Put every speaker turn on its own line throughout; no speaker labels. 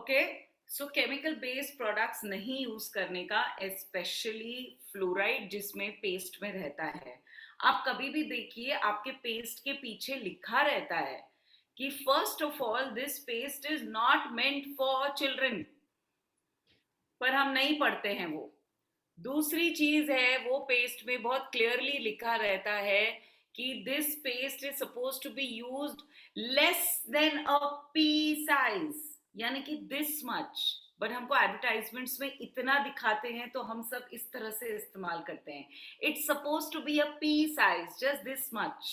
Okay, सो chemical based products नहीं use करने का, स्पेशली फ्लोराइड जिसमें पेस्ट में रहता है। आप कभी भी देखिए आपके पेस्ट के पीछे लिखा रहता है कि first of all this paste is not meant for children, पर हम नहीं पढ़ते हैं वो। दूसरी चीज है, वो पेस्ट में बहुत क्लियरली लिखा रहता है कि this paste is suppose to be used less than a pea size, यानी कि दिस मच। बट हमको एडवर्टाइजमेंट्स में इतना दिखाते हैं तो हम सब इस तरह से इस्तेमाल करते हैं। It's suppose to be a pea size, just this much.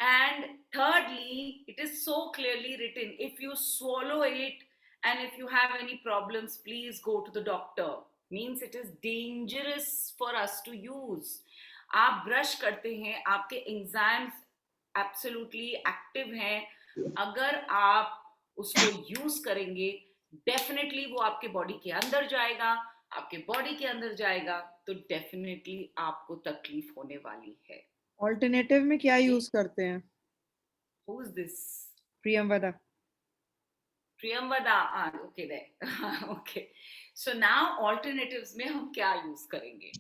And thirdly, it is so clearly written, if you swallow it and if you have any problems, please go to the doctor. Means it is dangerous for us to use. आप brush करते हैं, आपके enzymes absolutely active हैं। अगर आप उसको use करेंगे, definitely वो आपके बॉडी के अंदर जाएगा। आपके बॉडी के अंदर जाएगा तो डेफिनेटली आपको तकलीफ होने वाली है।
ऑल्टरनेटिव में क्या यूज करते हैं?
Who is this?
Priyamvada.
Priyamvada, okay there. Okay. So now alternatives में हम क्या यूज करेंगे?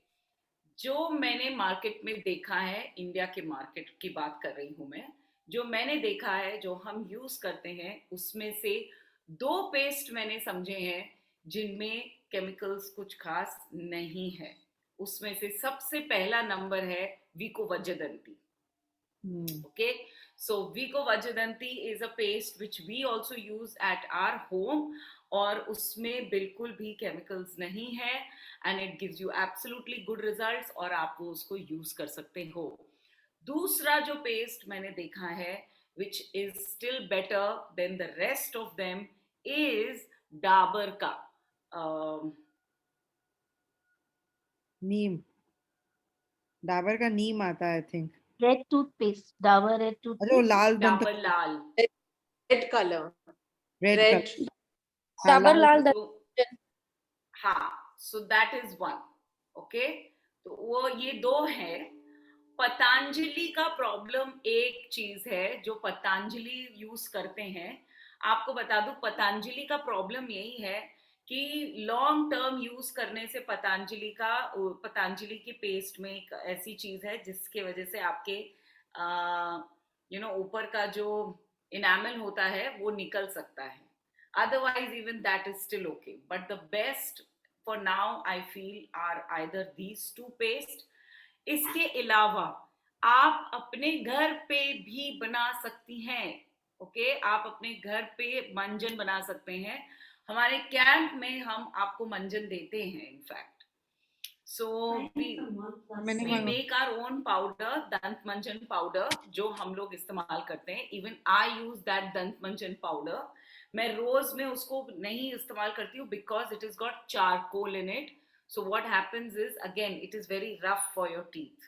जो मैंने मार्केट में देखा है, इंडिया के मार्केट की बात कर रही हूं मैं, जो मैंने देखा है, जो हम यूज करते हैं, उसमें से दो पेस्ट मैंने समझे हैं जिनमें केमिकल्स कुछ खास नहीं है। उसमें से सबसे पहला नंबर है Vicco Vajradanti. Okay, so Vico Vajjadanti is a paste which we also use at our home, और उसमें बिल्कुल भी केमिकल्स नहीं है and it gives you absolutely good results, और आप वो उसको यूज कर सकते हो। दूसरा जो पेस्ट मैंने देखा है which is still better than the rest of them is Dabur का
नीम। डाबर का नीम आता है I think.
Red toothpaste, Dabur red
अरे वो
टूथपेस्ट,
लाल बनता
Dabur Lal,
red colour,
red
red
colour.
Dabur Lal
हाँ, so that is one. Okay, तो वो ये दो है। पतंजलि का प्रॉब्लम एक चीज है जो पतंजलि यूज करते हैं। आपको बता दूं, पतंजलि का प्रॉब्लम यही है कि लॉन्ग टर्म यूज करने से पतंजलि की पेस्ट में एक ऐसी चीज है जिसके वजह से आपके ऊपर का जो इनामल होता है वो निकल सकता है। Otherwise, even that is still okay. But the best for now, I feel, are either these two paste. इसके अलावा आप अपने घर पे भी बना सकती हैं। ओके, आप अपने घर पे मंजन बना सकते हैं। हमारे कैंप में हम आपको मंजन देते हैं in fact. So we make our own powder, दंत मंजन पाउडर, जो हम लोग इस्तेमाल करते हैं। Even I use that दंत मंजन पाउडर। मैं रोज में उसको नहीं इस्तेमाल करती हूँ because it has got charcoal in it. So what happens is, again, it is very rough for your teeth.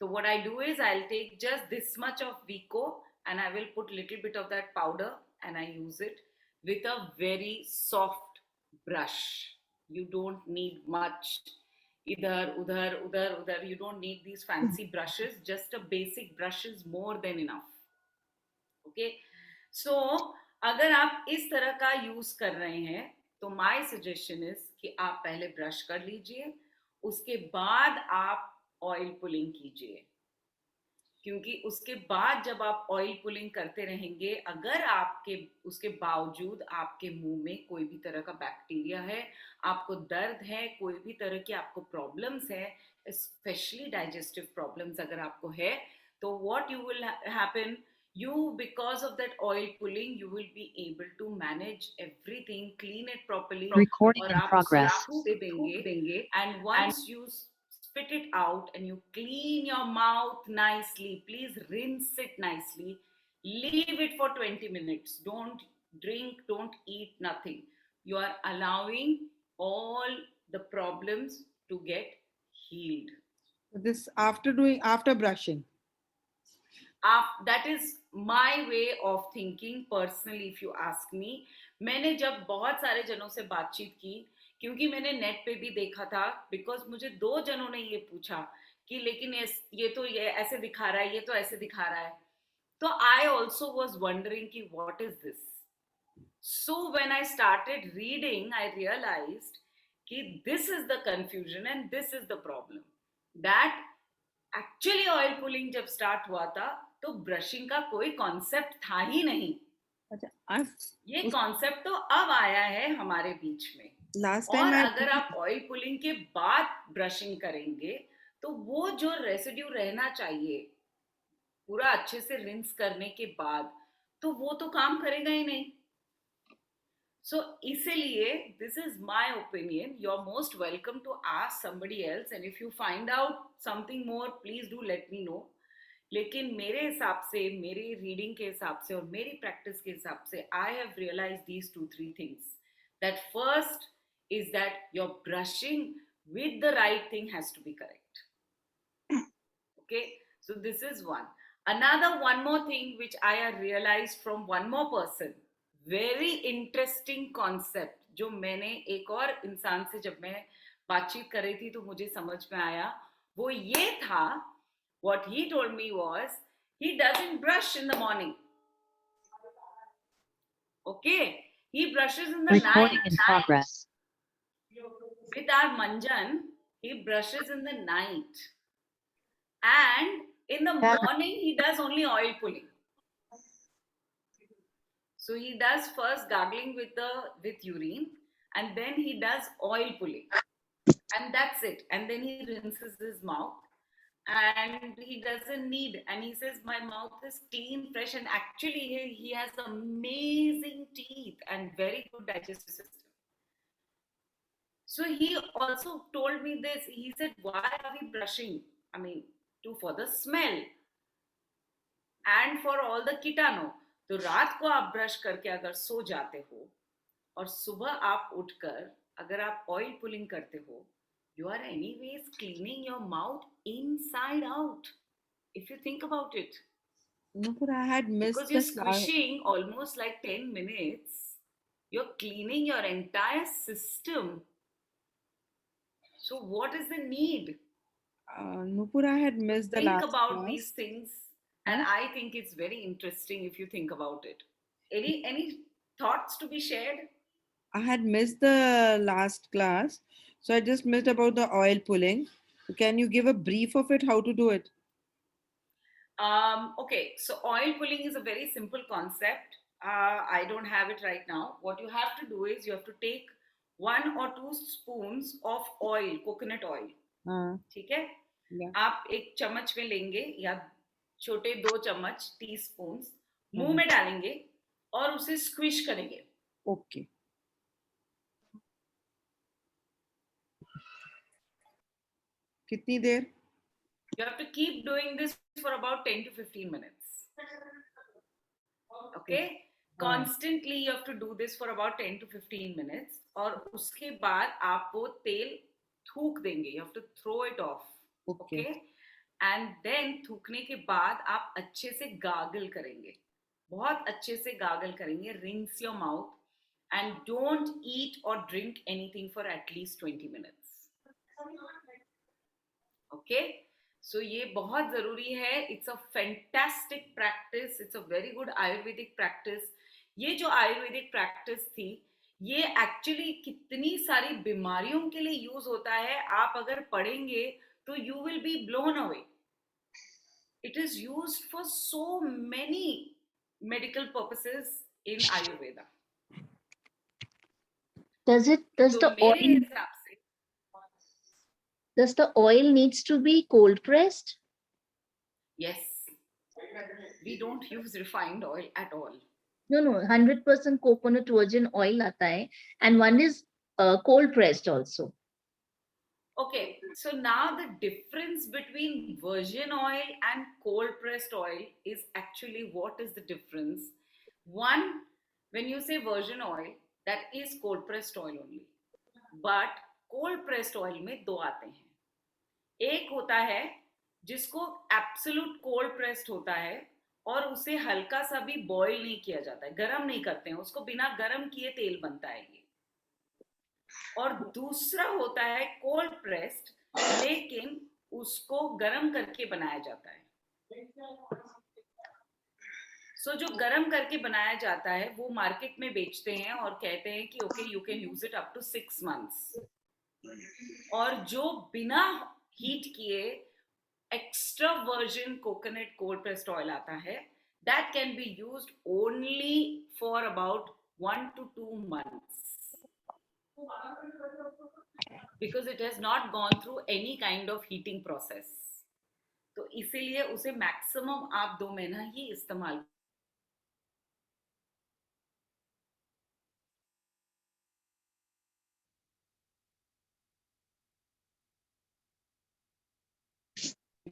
So what I do is I'll take just this much of Vico and I will put little bit of that powder and I use it with a very soft brush. You don't need much. Idhar, udhar, udhar, udhar. You don't need these fancy brushes. Just a basic brush is more than enough. Okay. So अगर आप इस तरह का use कर रहे हैं तो my suggestion is कि आप पहले ब्रश कर लीजिए, उसके बाद आप ऑयल पुलिंग कीजिए। क्योंकि उसके बाद जब आप ऑयल पुलिंग करते रहेंगे, अगर आपके उसके बावजूद आपके मुंह में कोई भी तरह का बैक्टीरिया है, आपको दर्द है, कोई भी तरह की आपको प्रॉब्लम्स है, स्पेशली डाइजेस्टिव प्रॉब्लम्स अगर आपको है, तो what you will happen, you, because of that oil pulling, you will be able to manage everything, clean it properly,
Recording in
आप
progress.
उसे थूक देंगे, and once you spit it out and you clean your mouth nicely, please rinse it nicely, leave it for 20 minutes, don't drink, don't eat, nothing. You are allowing all the problems to get healed.
This after brushing.
That is my way of thinking personally, if you ask me. मैंने जब बहुत सारे जनों से बातचीत की, क्योंकि मैंने नेट पे भी देखा था, बिकॉज मुझे 2 जनों ने ये पूछा कि लेकिन ये तो ये ऐसे दिखा रहा है, ये तो ऐसे दिखा रहा है। तो आई ऑल्सो वॉज वंडरिंग कि what is this, So when I started reading, I realized कि this is the confusion and this is the problem. That actually oil pulling जब start हुआ था तो brushing का कोई concept था ही नहीं.
अच्छा, I've
ये concept तो अब आया है हमारे बीच में.
last
और
time I
अगर आप ऑयल पुलिंग के बाद ब्रशिंग करेंगे तो वो जो रेसिड्यू रहना चाहिए पूरा अच्छे से रिंस करने के बाद तो वो तो काम करेगा ही नहीं. सो इसीलिए this is my opinion. You are most welcome to ask somebody else and if you find out something more please do let me know. लेकिन मेरे हिसाब से, मेरी रीडिंग के हिसाब से और मेरी प्रैक्टिस के हिसाब से I have realise these 2-3 things. That first is that your brushing with the right thing has to be correct. Okay, so this is one. Another one more thing which I have realized from one more person, very interesting concept जो मैंने एक और इंसान से जब मैं बातचीत कर रही थी तो मुझे समझ में आया, वो ये था, what he told me was he doesn't brush in the morning. Okay, he brushes in the
Recording
night.
in progress.
With our manjan, he brushes in the night, and in the morning he does only oil pulling. So he does first gargling with urine, and then he does oil pulling, and that's it. And then he rinses his mouth, and he doesn't need. And he says, "My mouth is clean, fresh, and actually he has amazing teeth and very good digestive system." So he also told me this. He said, "Why are we brushing? I mean, for the smell and for all the कीटाणु. तो रात को आप brush करके अगर सो जाते हो और सुबह आप उठकर अगर आप ऑयल पुलिंग करते हो, you are anyways cleaning your mouth inside out. If you think about it,
Nupur, I had missed
because you're
the class.
squishing almost like 10 minutes, you're cleaning your entire system. So what is the need?
Nupur, I had missed the
Think
last
about
class.
these things, and I think it's very interesting if you think about it. Any thoughts to be shared?
I had missed the last class, so I just missed about the oil pulling. Can you give a brief of it, how to do it?
Okay, so oil pulling is a very simple concept. I don't have it right now. What you have to do is you have to take 1 or 2 spoons of oil, coconut oil. ठीक है?
Yeah.
आप एक चम्मच में लेंगे या छोटे 2 चम्मच टी स्पून मुंह में डालेंगे और उसे स्क्विश करेंगे.
Okay. कितनी देर?
You have to keep doing this for about 10 to 15 minutes. Okay? Constantly you have to do this for about 10 to 15 minutes. और उसके बाद आप वो तेल थूक देंगे. You have to throw it off.
Okay.
And then थूकने के बाद आप अच्छे से गार्गल करेंगे. बहुत अच्छे से गार्गल करेंगे. Rinse your mouth and don't eat or drink anything for at least 20 minutes. Okay? So ये बहुत जरूरी है. It's a fantastic practice. It's a very good Ayurvedic practice. ये जो आयुर्वेदिक प्रैक्टिस थी, ये एक्चुअली कितनी सारी बीमारियों के लिए यूज होता है. आप अगर पढ़ेंगे तो you will be blown away. It is used for so many medical purposes in Ayurveda.
Does the oil needs to be cold pressed?
Yes. We don't use refined oil at all.
No, 100% coconut virgin oil आता है, and one is cold pressed also.
Okay, so now the difference between virgin oil and cold pressed oil is actually, what is the difference? One, when you say virgin oil, that is cold pressed oil only. But cold pressed oil में 2 आते हैं. एक होता है जिसको absolute cold pressed होता है और उसे हल्का सा भी बॉईल नहीं किया जाता है, गरम नहीं करते हैं उसको, बिना गरम किए तेल बनता है ये. और दूसरा होता है कोल्ड प्रेस्ड, लेकिन उसको गरम करके बनाया जाता है. सो जो गरम करके बनाया जाता है वो मार्केट में बेचते हैं और कहते हैं कि okay you can use it up to 6 months. और जो बिना हीट किए extra virgin coconut cold pressed oil आता है, that can be used only for about 1 to 2 months because it has not gone through any kind of heating process. तो इसीलिए उसे maximum आप 2 महीना ही इस्तेमाल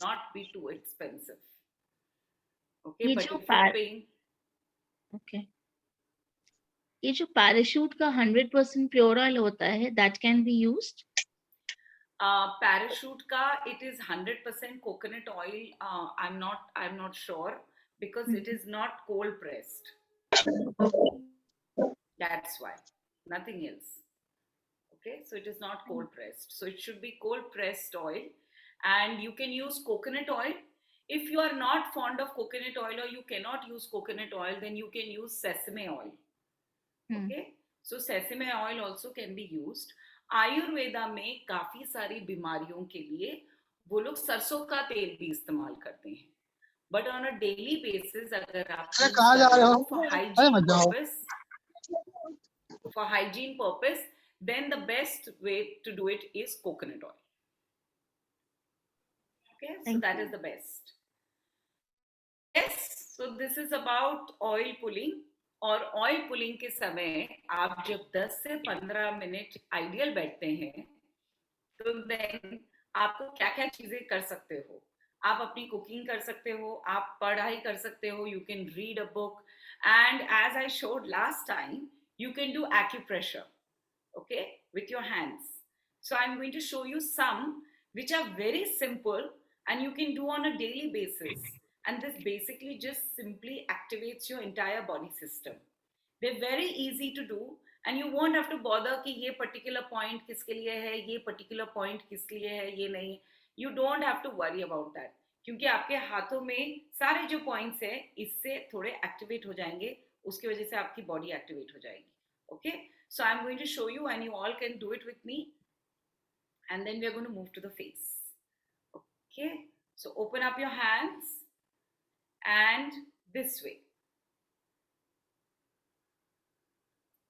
not be too expensive. Okay,
ये
but
जो
if you're paying,
ओके, ये जो पैराशूट का 100% प्योर ऑयल होता है, that can be used.
parachute ka it is 100% coconut oil. I'm not sure because it is not cold pressed. That's why, nothing else. Okay, so it is not cold pressed, so it should be cold pressed oil. And you can use coconut oil. If you are not fond of coconut oil or you cannot use coconut oil, then you can use sesame oil. Okay, so sesame oil also can be used. Ayurveda में काफी सारी बीमारियों के लिए वो लोग सरसों का तेल भी इस्तेमाल करते हैं. But on a daily basis अगर आप
कहाँ जा रहे हो?
फॉर
अरे मत जाओ.
hygiene purpose, then the best way to do it is coconut oil. Okay, so
Thank
that is the best. Yes, so this is about oil pulling. और ऑयल पुलिंग के समय आप जब 10 से 15 मिनट आइडियल बैठते हैं तो देन आपको क्या क्या चीजें कर सकते हो. आप अपनी कुकिंग कर सकते हो, आप पढ़ाई कर सकते हो, you can read a book, and as I showed last time you can do acupressure, okay, with your hands. So I'm going to show you some which are very simple and you can do on a daily basis, and this basically just simply activates your entire body system. They're very easy to do and you won't have to bother कि ये particular point किसके लिए है, ये particular point किस लिए है, ये नहीं. You don't have to worry about that क्योंकि आपके हाथों में सारे जो points है इससे थोड़े activate हो जाएंगे, उसकी वजह से आपकी body activate हो जाएगी. Okay, so I'm going to show you and you all can do it with me, and then we're going to move to the face. Okay, so open up your hands and this way.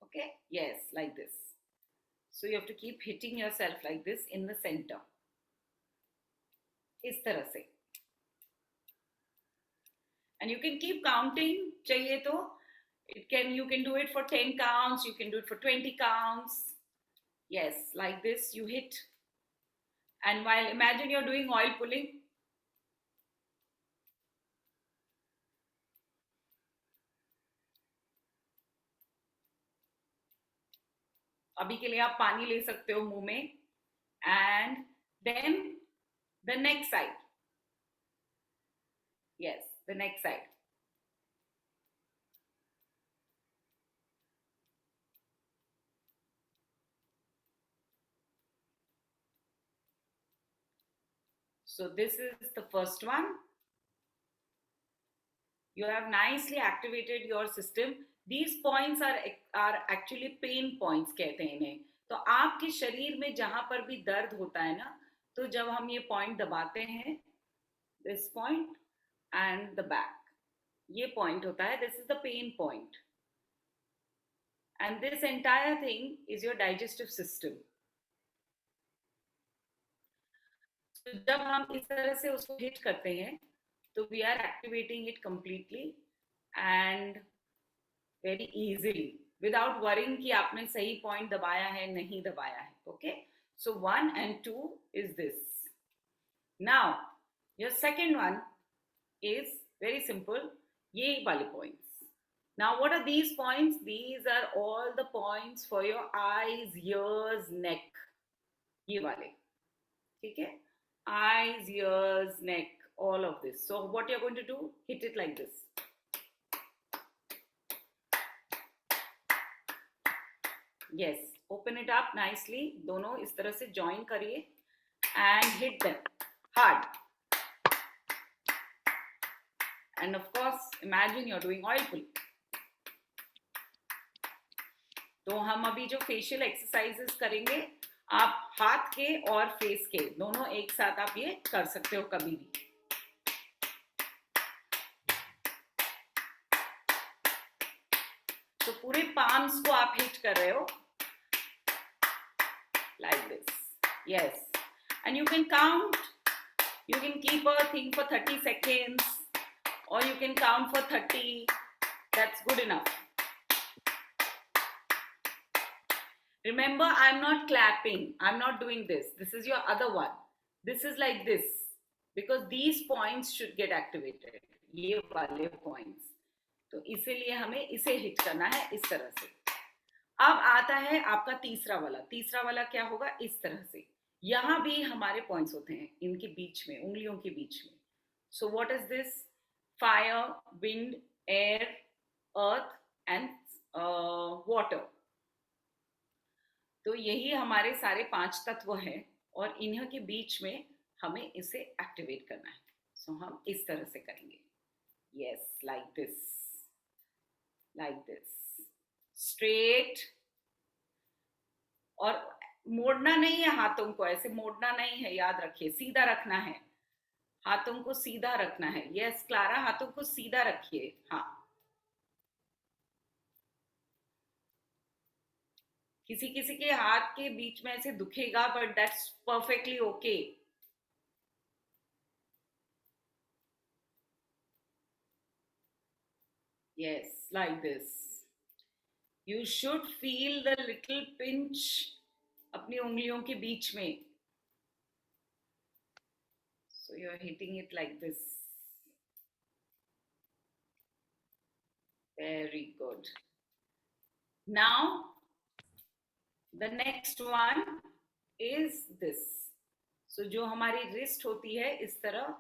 Okay, yes, like this. So you have to keep hitting yourself like this in the center. इस तरह से. And you can keep counting. चाहिए तो you can do it for 10 counts, you can do it for 20 counts. Yes, like this you hit. And while imagine you're doing oil pulling. अभी के लिए आप पानी ले सकते हो मुंह में. And then the next side. Yes, the next side. So this is the first one. You have nicely activated your system. These points are actually pain points कहते हैं इन्हें. तो आपके शरीर में जहां पर भी दर्द होता है ना, तो जब हम ये पॉइंट दबाते हैं, this point and the back, ये पॉइंट होता है, this is the pain point. And this entire thing is your digestive system. जब हम इस तरह से उसको हिट करते हैं तो we are activating it completely and very easily without worrying कि आपने सही पॉइंट दबाया है नहीं दबाया है. Okay, so 1 and 2 is this. Now your second one is very simple, ये वाले points. Now what are these points? These are all the points for your eyes, ears, neck. ये वाले, ठीक है, eyes, ears, neck, all of this. So what you're going to do, hit it like this. Yes, open it up nicely. दोनों इस तरह से join करिए and hit them hard. And of course, imagine you're doing oil pull. तो हम अभी जो facial exercises करेंगे, आप हाथ के और फेस के दोनों एक साथ आप ये कर सकते हो कभी भी. तो पूरे पाम्स को आप हिट कर रहे हो like this. Yes. And you can count. You can keep a thing for 30 seconds or you can count for 30. That's good enough. Remember, I'm not clapping. I'm not doing this. This is your other one. This is like this because these points should get activated. ये वाले points. तो इसीलिए हमें इसे hit करना है इस तरह से. अब आता है आपका तीसरा वाला. तीसरा वाला क्या होगा? इस तरह से. यहाँ भी हमारे पॉइंट्स होते हैं इनके बीच में, उंगलियों के बीच में. So what is this? Fire, wind, air, earth and water. तो यही हमारे सारे 5 तत्व हैं और इन्हीं के बीच में हमें इसे एक्टिवेट करना है. सो हम इस तरह से करेंगे. Yes, like this, like this, straight. और मोड़ना नहीं है हाथों को, ऐसे मोड़ना नहीं है, याद रखिए. सीधा रखना है, हाथों को सीधा रखना है. यस क्लारा, हाथों को सीधा रखिए. हाँ, किसी किसी के हाथ के बीच में ऐसे दुखेगा, but that's perfectly okay. Yes, like this. You should feel the little pinch अपनी उंगलियों के बीच में. So you are hitting it like this. Very good. Now, the next one is this. So जो हमारी wrist होती है इस तरह,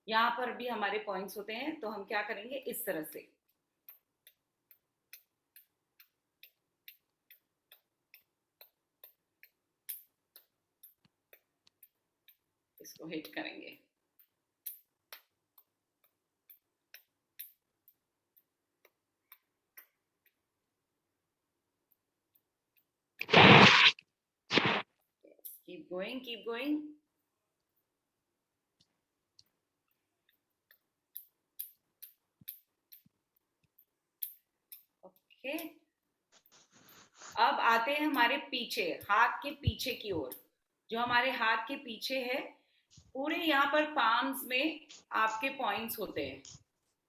यहाँ पर भी हमारे पॉइंट्स होते हैं. तो हम क्या करेंगे? इस तरह से. इसको हिट करेंगे. Keep going, keep going. Okay. अब आते हैं हमारे पीछे, हाथ के पीछे की ओर. जो हमारे हाथ के पीछे है, पूरे यहाँ पर पाम्स में आपके पॉइंट्स होते हैं.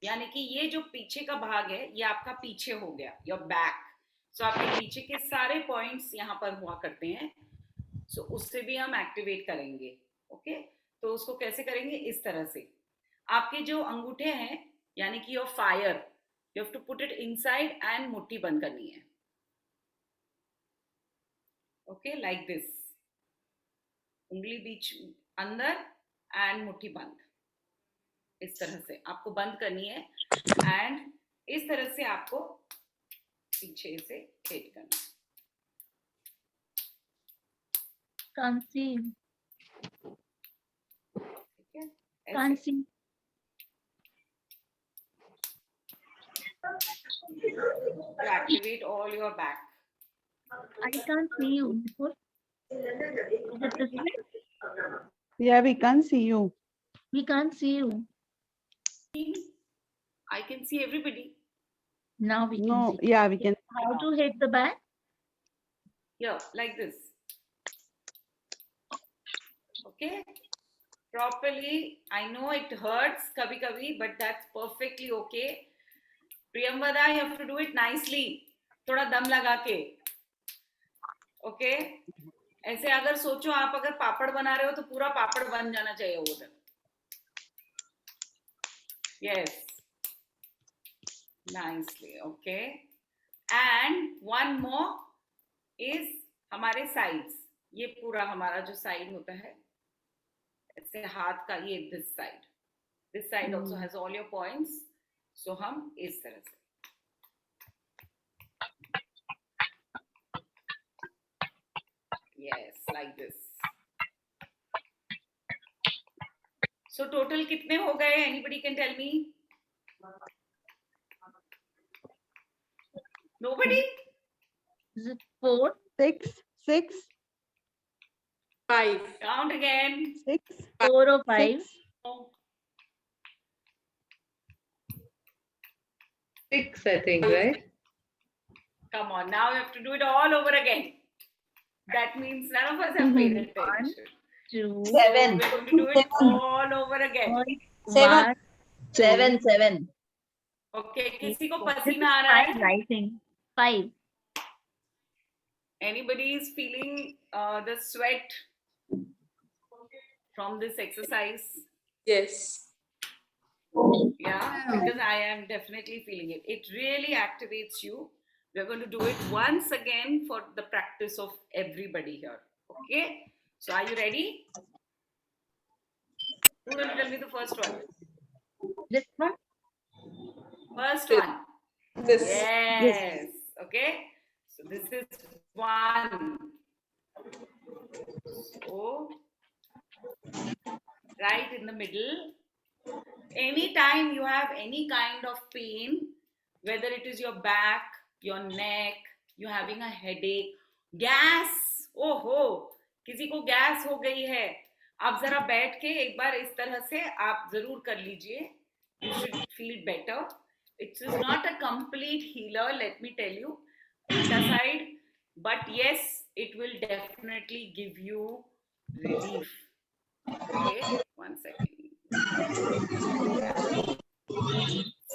यानी कि ये जो पीछे का भाग है ये आपका पीछे हो गया, योर बैक. सो आपके पीछे के सारे पॉइंट्स यहाँ पर हुआ करते हैं. सो उससे भी हम एक्टिवेट करेंगे. ओके, तो उसको कैसे करेंगे? इस तरह से. आपके जो अंगूठे हैं यानी कि your fire, you have to put it inside and मुट्ठी बंद करनी है. Okay, like this. उंगली बीच अंदर एंड मुट्ठी बंद. इस तरह से आपको बंद करनी है एंड इस तरह से आपको पीछे से हिट करना है.
Can't see.
ठीक है,
Can't
ऐसे.
see.
To activate all your back.
I can't see you. Is it this way?
Yeah, we can see you.
We can't see you.
I can see everybody.
Now we can
No,
see.
yeah, we can.
How to hit the back?
Here, like this. Okay, properly. I know it hurts kabhi kabhi, but that's perfectly okay. Priyambada, you have to do it nicely. थोड़ा दम लगा के. Okay, ऐसे अगर सोचो आप अगर पापड़ बना रहे हो तो पूरा पापड़ बन जाना चाहिए उधर. Yes, nicely. Okay, and one more is हमारे साइड्स. ये पूरा हमारा जो साइड होता है ऐसे हाथ का, ये this side also has all your points. So हम इस तरह से. Yes, like this. So total कितने हो गए? Anybody can tell me? Nobody?
Is it 4?
6, 6,
5.
Count again.
6,
4 or 5?
6.
6, I think, right?
Come on, now you have to do it all over again. That means none of us have paid attention.
2,
So we're going to do it all over again.
1.
7.
Okay, किसी को
This is
पसीना आ रहा
5,
है?
I think. 5.
Anybody is feeling the sweat from this exercise?
Yes.
Yeah, because I am definitely feeling it. It really activates you. We're going to do it once again for the practice of everybody here. Okay, so are you ready? Who's going to tell me the first one?
This one?
First
This.
one.
This.
Yes. Okay. So this is 1. So right in the middle. Anytime you have any kind of pain, whether it is your back, your neck, you're having a headache, gas, ओहो, किसी को gas हो गई है, आप जरा बैठ के एक बार इस तरह से आप जरूर कर लीजिए. You should feel better. It is not a complete healer, let me tell you, ulta side, but yes, it will definitely give you relief. Okay, 1 second.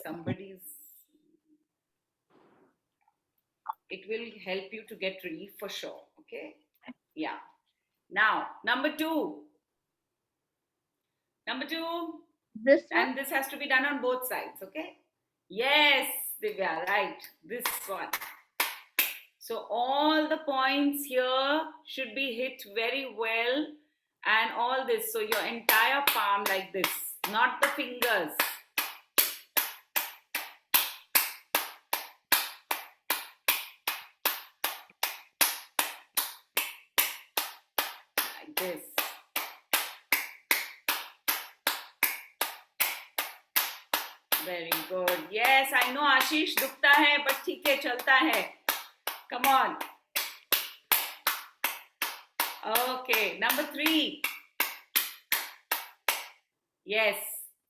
Somebody's, it will help you to get relief for sure. Okay, yeah. Now number 2,
This one?
and this has to be done on both sides. Okay, yes, Divya, right, this one. So all the points here should be hit very well, and all this, so your entire palm like this, not the fingers. Like this. Very good. Yes, I know Ashish दुखता है, but ठीक है, चलता है. Come on. Okay, number 3. Yes,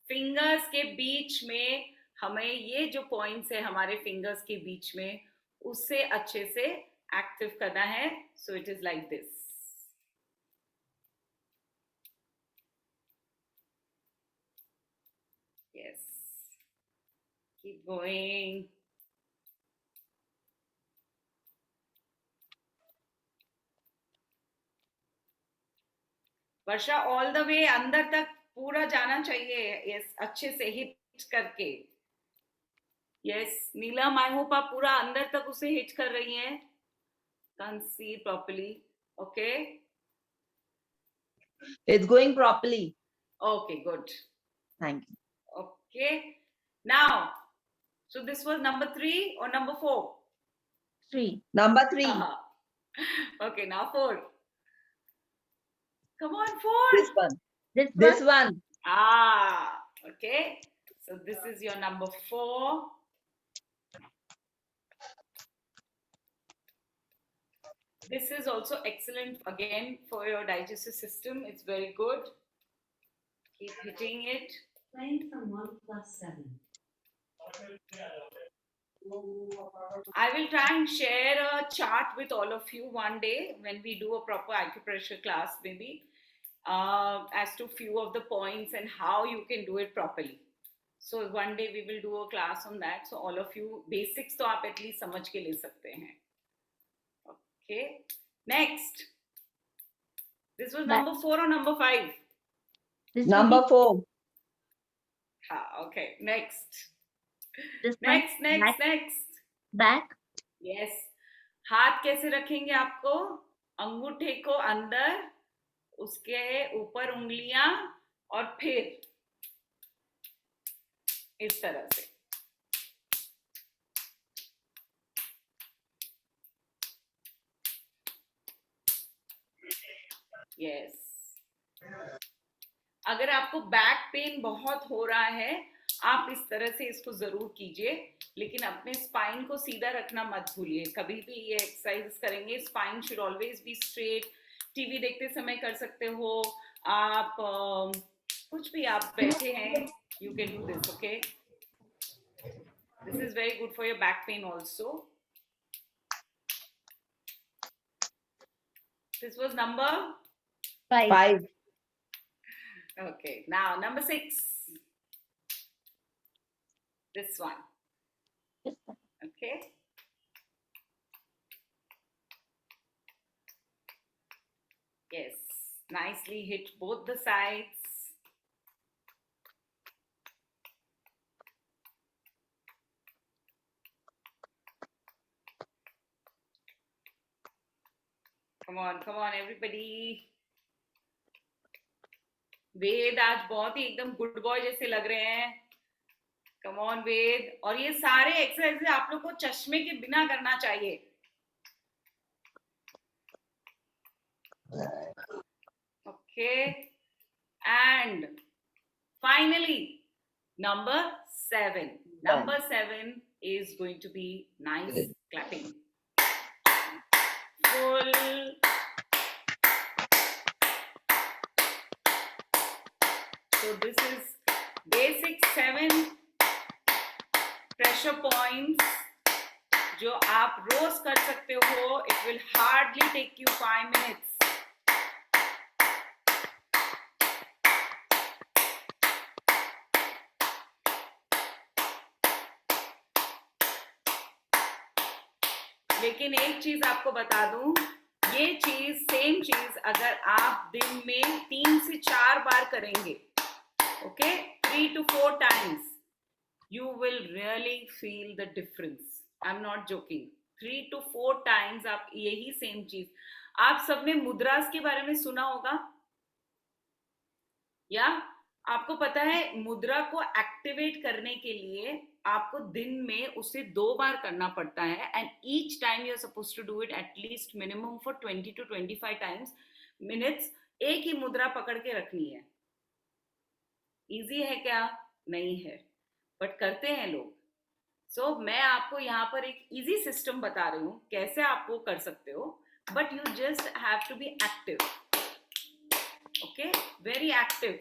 fingers के बीच में हमें ये जो points है हमारे fingers के बीच में, उससे अच्छे से active करना है. So it is like this. Yes. Keep going. Varsha all the way अंदर तक पूरा जाना चाहिए. Yes, अच्छे से hit करके. Yes, नीलम, I hope आप पूरा अंदर तक उसे hit कर रही हैं. Can't see properly. Okay.
It's going properly.
Okay, good.
Thank you.
Okay. Now, so this was number 3 or number 4?
3.
Number 3.
Okay, now 4. Come on, 4.
This one.
This
This
one?
one.
Ah, okay. So this is your number 4. This is also excellent again for your digestive system. It's very good. Keep hitting it.
Playing from 1 plus 7.
I will try and share a chart with all of you one day when we do a proper acupressure class, maybe, as to few of the points and how you can do it properly. So one day we will do a class on that. So all of you basics तो आप at least समझ के ले सकते हैं. Okay. Next. This was number 4 or number 5?
This
Number 4.
Okay. Next.
This one?
Next.
Back?
Yes. हाथ कैसे रखेंगे आपको? अंगूठे को अंदर, उसके ऊपर उंगलियां, और फिर इस तरह से. Yes. अगर आपको बैक पेन बहुत हो रहा है, आप इस तरह से इसको जरूर कीजिए, लेकिन अपने स्पाइन को सीधा रखना मत भूलिए। कभी भी ये एक्सरसाइज करेंगे, spine should always be straight. TV देखते समय कर सकते हो आप, कुछ भी आप बैठे हैं, you can do this, okay. This is very good for your back pain also. This was number
5.
5.
okay. Now number 6. This one. Okay. Yes. Nicely hit both the sides. come on everybody. वेद आज बहुत ही एकदम good boy जैसे लग रहे हैं। Come on वेद। और ये सारे एक्सरसाइज आप लोग को चश्मे के बिना करना चाहिए। Okay, and finally number 7. Number 7 is going to be nice clapping. Full. So this is basic 7 pressure points जो आप रोज कर सकते हो. It will hardly take you 5 minutes. लेकिन एक चीज आपको बता दूं, ये चीज सेम चीज अगर आप दिन में 3 से 4 बार करेंगे, okay, 3 to 4 times, you will really feel the difference. I'm not joking. 3 to 4 times आप यही सेम चीज. आप सबने मुद्रास के बारे में सुना होगा, या आपको पता है मुद्रा को एक्टिवेट करने के लिए आपको दिन में उसे 2 बार करना पड़ता है, and each time you are supposed to do it at least minimum for 20 to 25 times minutes. एक ही मुद्रा पकड़ के रखनी है. इजी है क्या? नहीं है, बट करते हैं लोग. सो मैं आपको यहाँ पर एक इजी सिस्टम बता रही हूँ कैसे आप वो कर सकते हो, but you just have to be active. Okay, very active,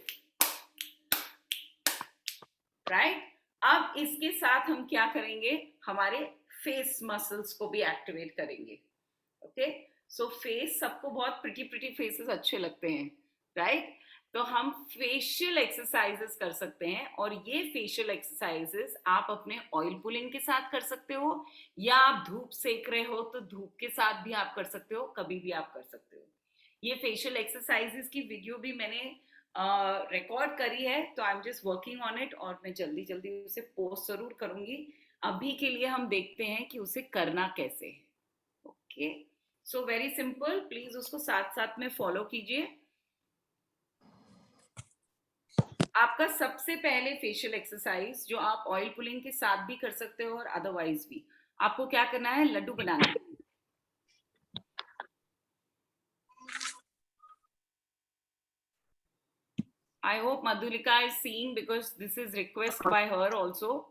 right. अब इसके साथ हम क्या करेंगे, हमारे फेस मसल्स को भी एक्टिवेट करेंगे. ओके, सो फेस, सबको बहुत प्रिटी फेसेस अच्छे लगते हैं, राइट. तो हम फेशियल एक्सरसाइजेस कर सकते हैं, और ये फेशियल एक्सरसाइजेस आप अपने ऑयल पुलिंग के साथ कर सकते हो, या आप धूप सेक रहे हो तो धूप के साथ भी आप कर सकते हो, कभी भी आप कर सकते हो. ये फेशियल एक्सरसाइजेस की वीडियो भी मैंने रिकॉर्ड करी है, तो I am just working on it, और मैं जल्दी जल्दी उसे पोस्ट जरूर करूंगी. अभी के लिए हम देखते हैं कि उसे करना कैसे. Okay, so very simple, please उसको साथ साथ में फॉलो कीजिए. आपका सबसे पहले फेशियल एक्सरसाइज जो आप ऑयल पुलिंग के साथ भी कर सकते हो और अदरवाइज भी, आपको क्या करना है, लड्डू बनाना है. I hope Madhulika is seeing, because this is request by her also.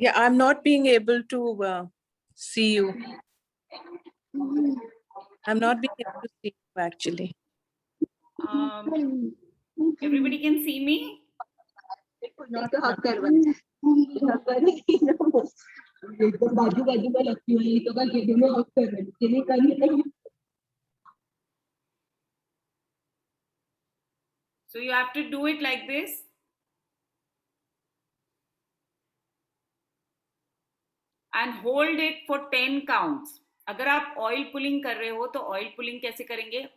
Yeah, I'm not being able to see you. I'm not being able to see you actually.
Everybody can see me? So you have to do it like this. And hold it for 10 counts. अगर आप oil pulling कर रहे हो तो oil pulling कैसे करेंगे?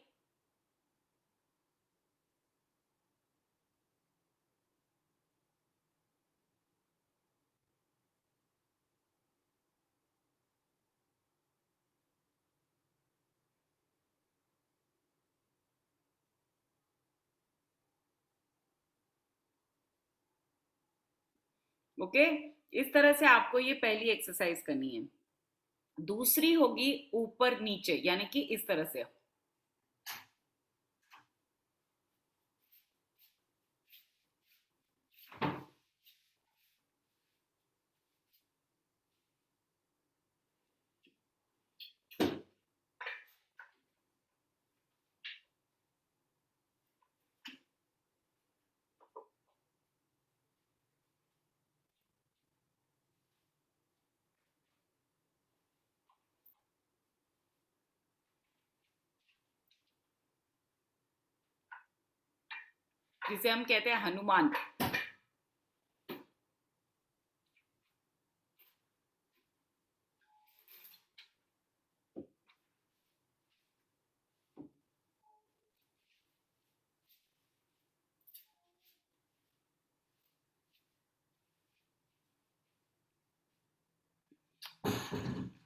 Okay, इस तरह से आपको ये पहली एक्सरसाइज करनी है. दूसरी होगी ऊपर नीचे, यानी कि इस तरह से. जिसे हम कहते हैं हनुमान।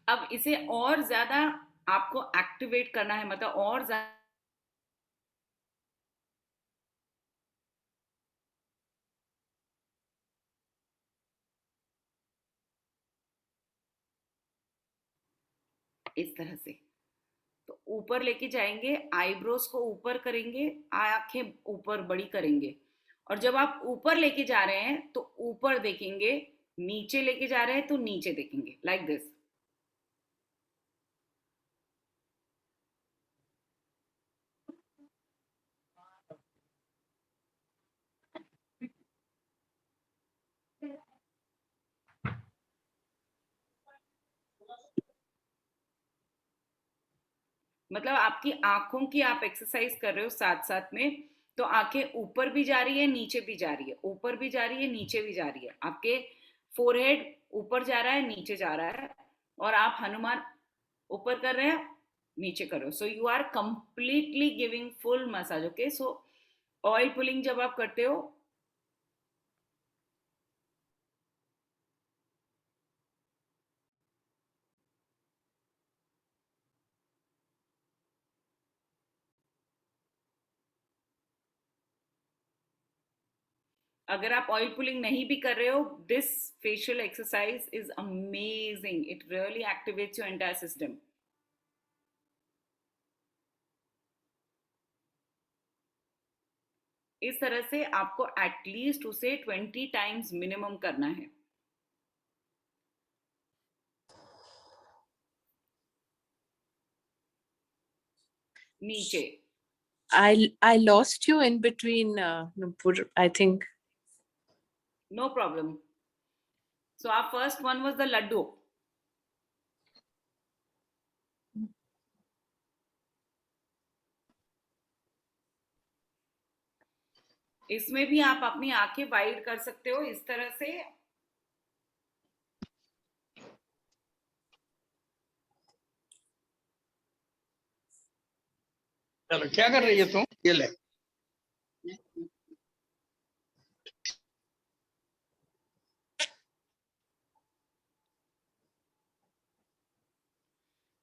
अब इसे और ज्यादा आपको एक्टिवेट करना है, मतलब और ज्यादा इस तरह से, तो ऊपर लेके जाएंगे, आईब्रोज को ऊपर करेंगे, आंखें ऊपर बड़ी करेंगे, और जब आप ऊपर लेके जा रहे हैं तो ऊपर देखेंगे, नीचे लेके जा रहे हैं तो नीचे देखेंगे, लाइक दिस। मतलब आपकी आंखों की आप एक्सरसाइज कर रहे हो साथ साथ में, तो आंखें ऊपर भी जा रही है, नीचे भी जा रही है, ऊपर भी जा रही है, नीचे भी जा रही है, आपके फोरहेड ऊपर जा रहा है, नीचे जा रहा है, और आप हनुमान ऊपर कर रहे हैं, नीचे कर रहे हो। So you are completely giving full massage. Okay, so oil pulling जब आप करते हो, अगर आप ऑयल पुलिंग नहीं भी कर रहे हो, this facial exercise is amazing, it really activates your entire system. इस तरह से आपको एटलीस्ट उसे 20 टाइम्स मिनिमम करना है। नीचे
I lost you in between, Nupur, I think.
No problem. So our first one was the laddu. इसमें भी आप अपनी आंखें वाइड कर सकते हो इस तरह से।
चलो क्या कर रही है तुम? ये ले।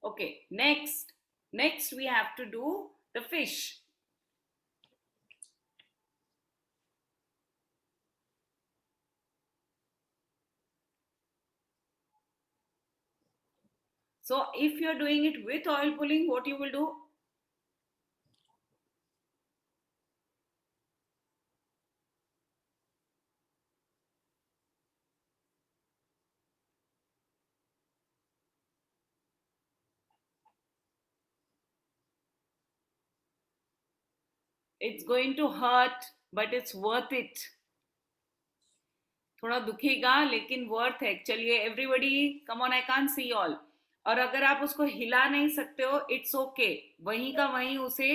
Okay, next we have to do the fish. So if you're doing it with oil pulling, what you will do? It's going to hurt, but it's worth it. थोड़ा दुखेगा लेकिन वर्थ है। चलिए everybody come on, I can't see all. और अगर आप उसको हिला नहीं सकते हो, इट्स ओके, वहीं का वहीं उसे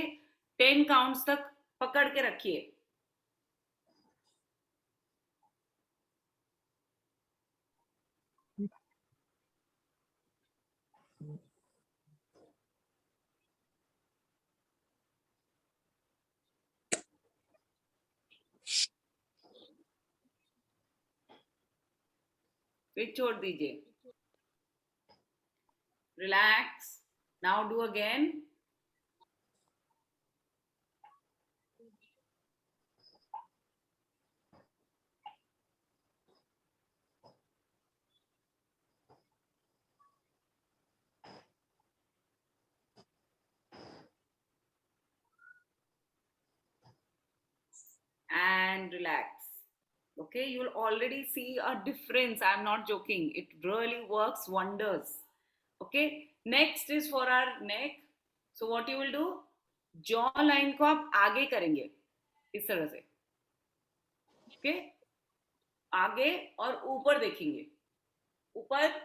10 काउंट्स तक पकड़ के रखिए। फिर छोड़ दीजिए। Relax, now do again. And relax. Okay, you'll already see a difference. I'm not joking, it really works wonders. Okay, next is for our neck. So what you will do, jaw line को आप आगे करेंगे इस तरह से। Okay, आगे और ऊपर देखेंगे, ऊपर।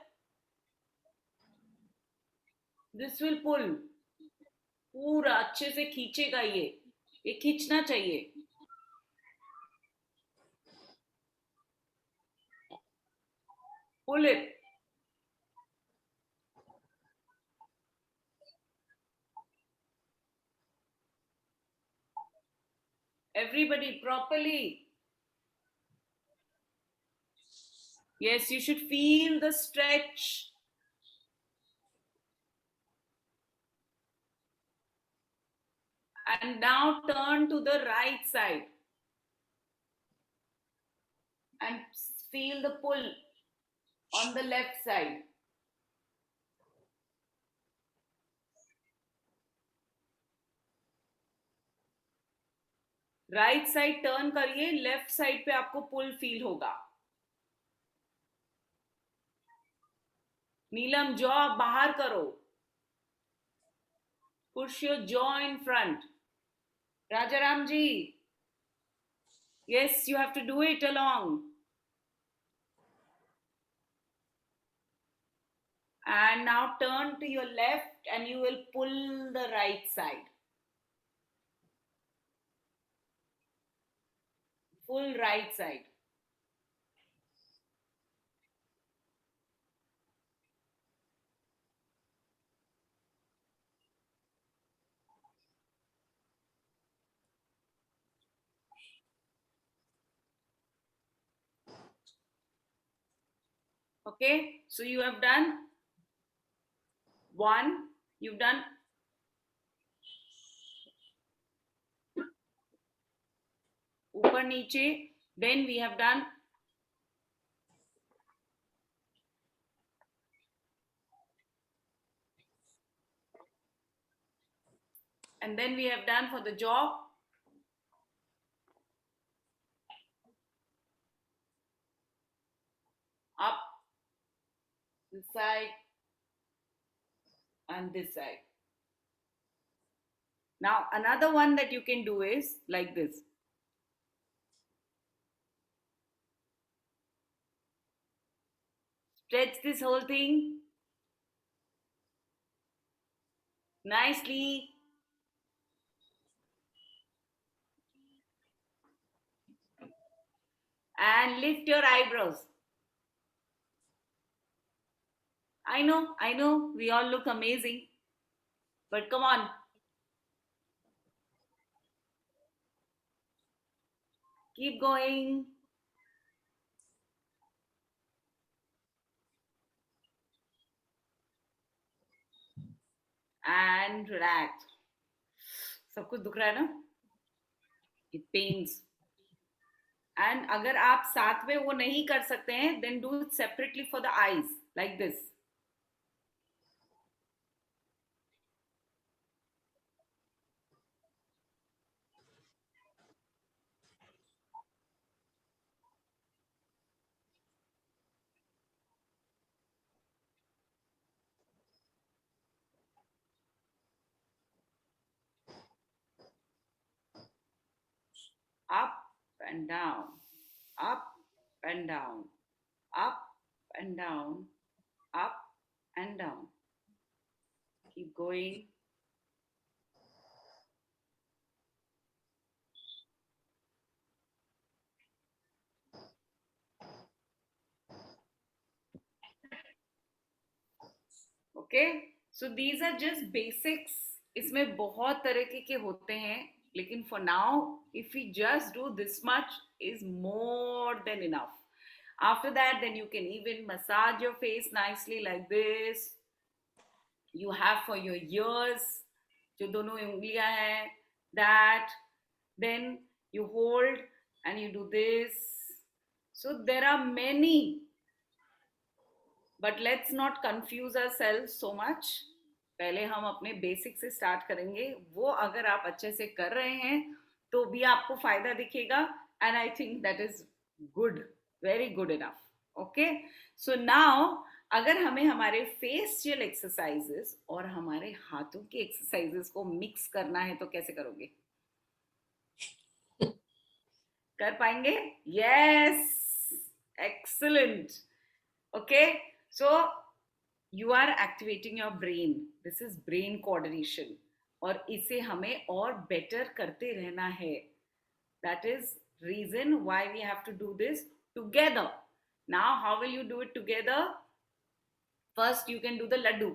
दिस विल पुल, पूरा अच्छे से खींचेगा, ये खींचना चाहिए। Pull it. Everybody properly. Yes, you should feel the stretch. And now turn to the right side. And feel the pull on the left side. Right side turn करिए, left side पे आपको पुल फील होगा. Neelam jaw बाहर करो. Push your jaw in front. Rajaram ji, yes, you have to do it along. And now turn to your left and you will pull the right side. Full right side. Okay, so you have done one, you've done ऊपर नीचे, then we have done and then we have done for the jaw. Up, this side, and this side. Now, another one that you can do is like this. Stretch this whole thing nicely. And lift your eyebrows. I know, we all look amazing. But come on. Keep going. And relax. सब कुछ दुख रहा है ना? It pains. And अगर आप साथ में वो नहीं कर सकते हैं, then do it separately for the eyes, like this. Up and down, up and down, up and down, up and down. Keep going. Okay, so these are just basics. इसमें बहुत तरीके के होते हैं, लेकिन for now, if we just do this much is more than enough. After that, then you can even massage your face nicely like this. You have for your ears, जो दोनों उंगलियां हैं, that. Then you hold and you do this. So there are many. But let's not confuse ourselves so much. पहले हम अपने basic से start करेंगे. वो अगर आप अच्छे से कर रहे हैं तो भी आपको फायदा दिखेगा. And I think that is good, very good enough. Okay, so now अगर हमें हमारे फेशियल एक्सरसाइजेस और हमारे हाथों की एक्सरसाइजेस को मिक्स करना है तो कैसे करोगे? कर पाएंगे? Yes, excellent. Okay, so you are activating your brain. This is brain coordination. और इसे हमें और बेटर करते रहना है. That is reason why we have to do this together. Now, how will you do it together? First, you can do the laddu.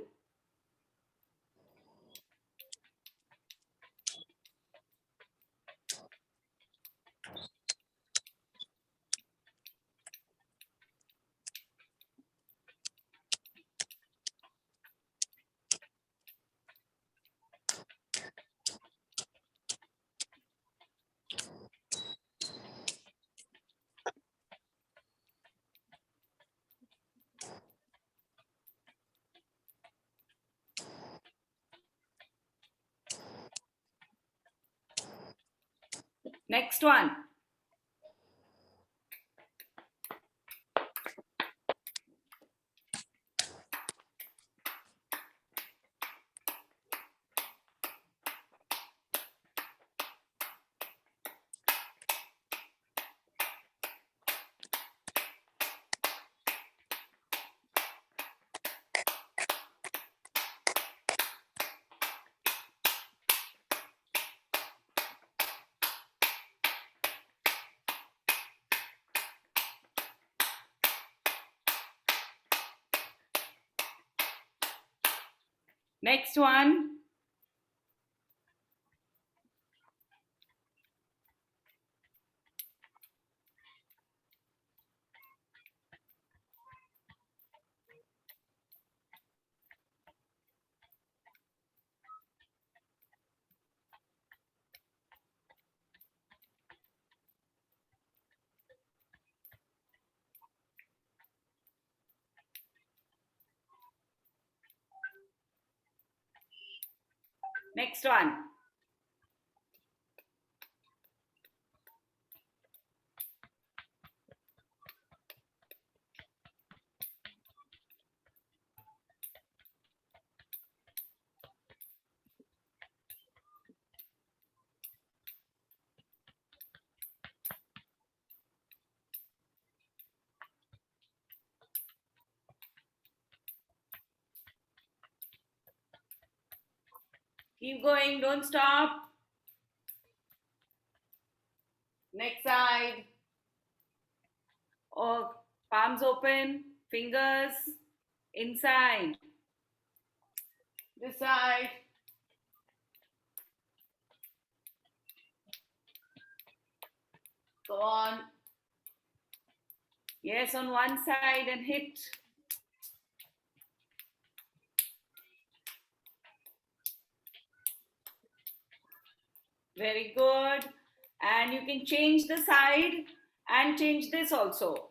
Next one. Next one. Next one. Keep going, don't stop. Next side. Oh, palms open, fingers inside. This side. Go on. Yes, on one side and hit. Very good. And you can change the side and change this also.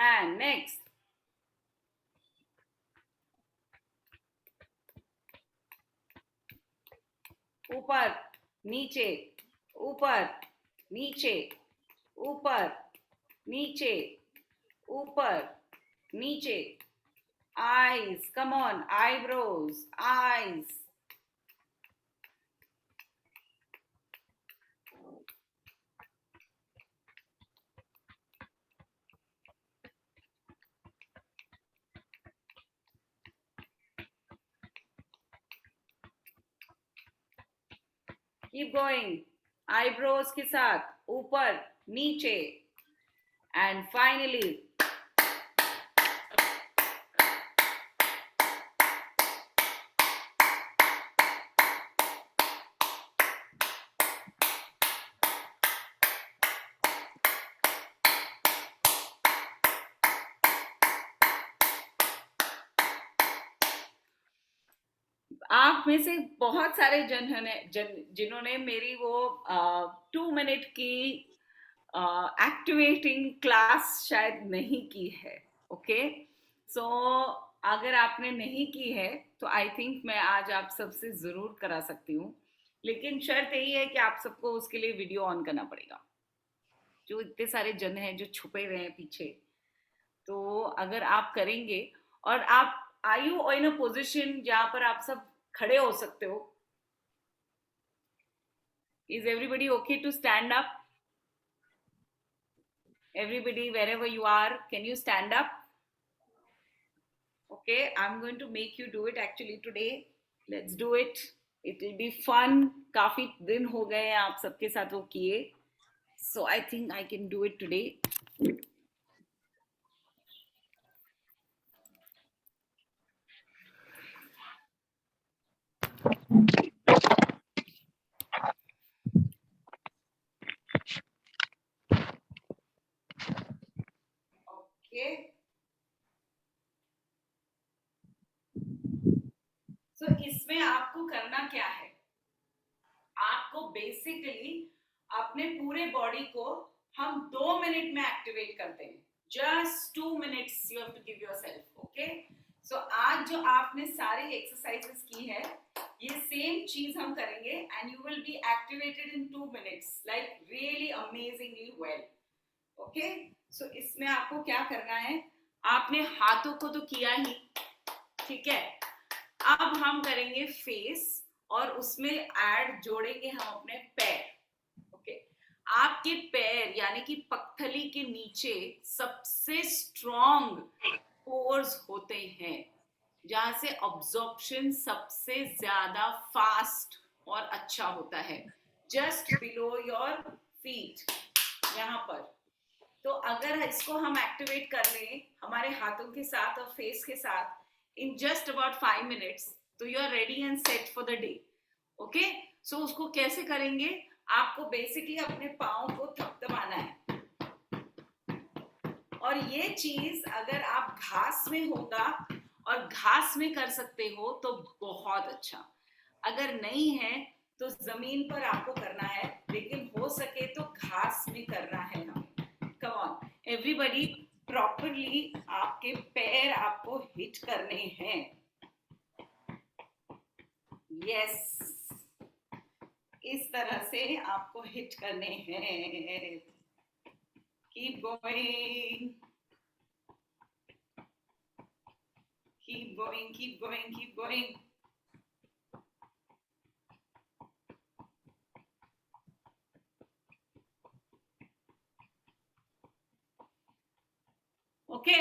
And next. ऊपर, नीचे, ऊपर, नीचे, ऊपर, नीचे, ऊपर, नीचे. Eyes, come on, eyebrows, eyes. Keep going. Eyebrows के साथ ऊपर, नीचे. And finally, आप में से बहुत सारे जिन्होंने मेरी वो 2 मिनट की एक्टिवेटिंग क्लास शायद नहीं की है. ओके, सो अगर आपने नहीं की है तो आई थिंक मैं आज आप सबसे जरूर करा सकती हूँ, लेकिन शर्त यही है कि आप सबको उसके लिए वीडियो ऑन करना पड़ेगा. जो इतने सारे जन हैं जो छुपे हुए हैं पीछे, तो अगर आप करेंगे और आप are you in a position जहां पर आप सब खड़े हो सकते हो? Is everybody okay to stand up? Everybody, wherever you are, can you stand up? Okay, I'm going to make you do it actually today. Let's do it. It will be fun. काफी दिन हो गए हैं आप सबके साथ वो किए. So I think I can do it today. Okay. So इसमें आपको करना क्या है? आपको बेसिकली अपने पूरे बॉडी को हम 2 मिनट में एक्टिवेट करते हैं. Just 2 minutes you have to give yourself. Okay. So आज जो आपने सारी एक्सरसाइजेस की है, ये सेम चीज हम करेंगे and you will be activated in 2 minutes, like really amazingly well. Okay. So इसमें आपको क्या करना है? आपने हाथों को तो किया ही, ठीक है. अब हम करेंगे फेस और उसमें ऐड जोड़ेंगे हम अपने पैर. ओके. आपके पैर यानी कि पगथली के नीचे सबसे स्ट्रॉन्ग पोर्स होते हैं, जहां से अब्जॉर्प्शन सबसे ज्यादा फास्ट और अच्छा होता है. जस्ट बिलो योर फीट, यहाँ पर. तो अगर इसको हम एक्टिवेट कर लें हमारे हाथों के साथ और फेस के साथ in just about 5 minutes, तो you are ready and set for the day. Okay? So उसको कैसे करेंगे? आपको बेसिकली अपने पाँव को थपथपाना है. और ये चीज अगर आप घास में होगा और घास में कर सकते हो तो बहुत अच्छा. अगर नहीं है तो जमीन पर आपको करना है, लेकिन हो सके तो घास में करना है हमें. Come on, everybody. प्रॉपरली आपके पैर आपको हिट करने हैं. यस, इस तरह से आपको हिट करने हैं. Keep going, keep going, keep going, keep going. Okay.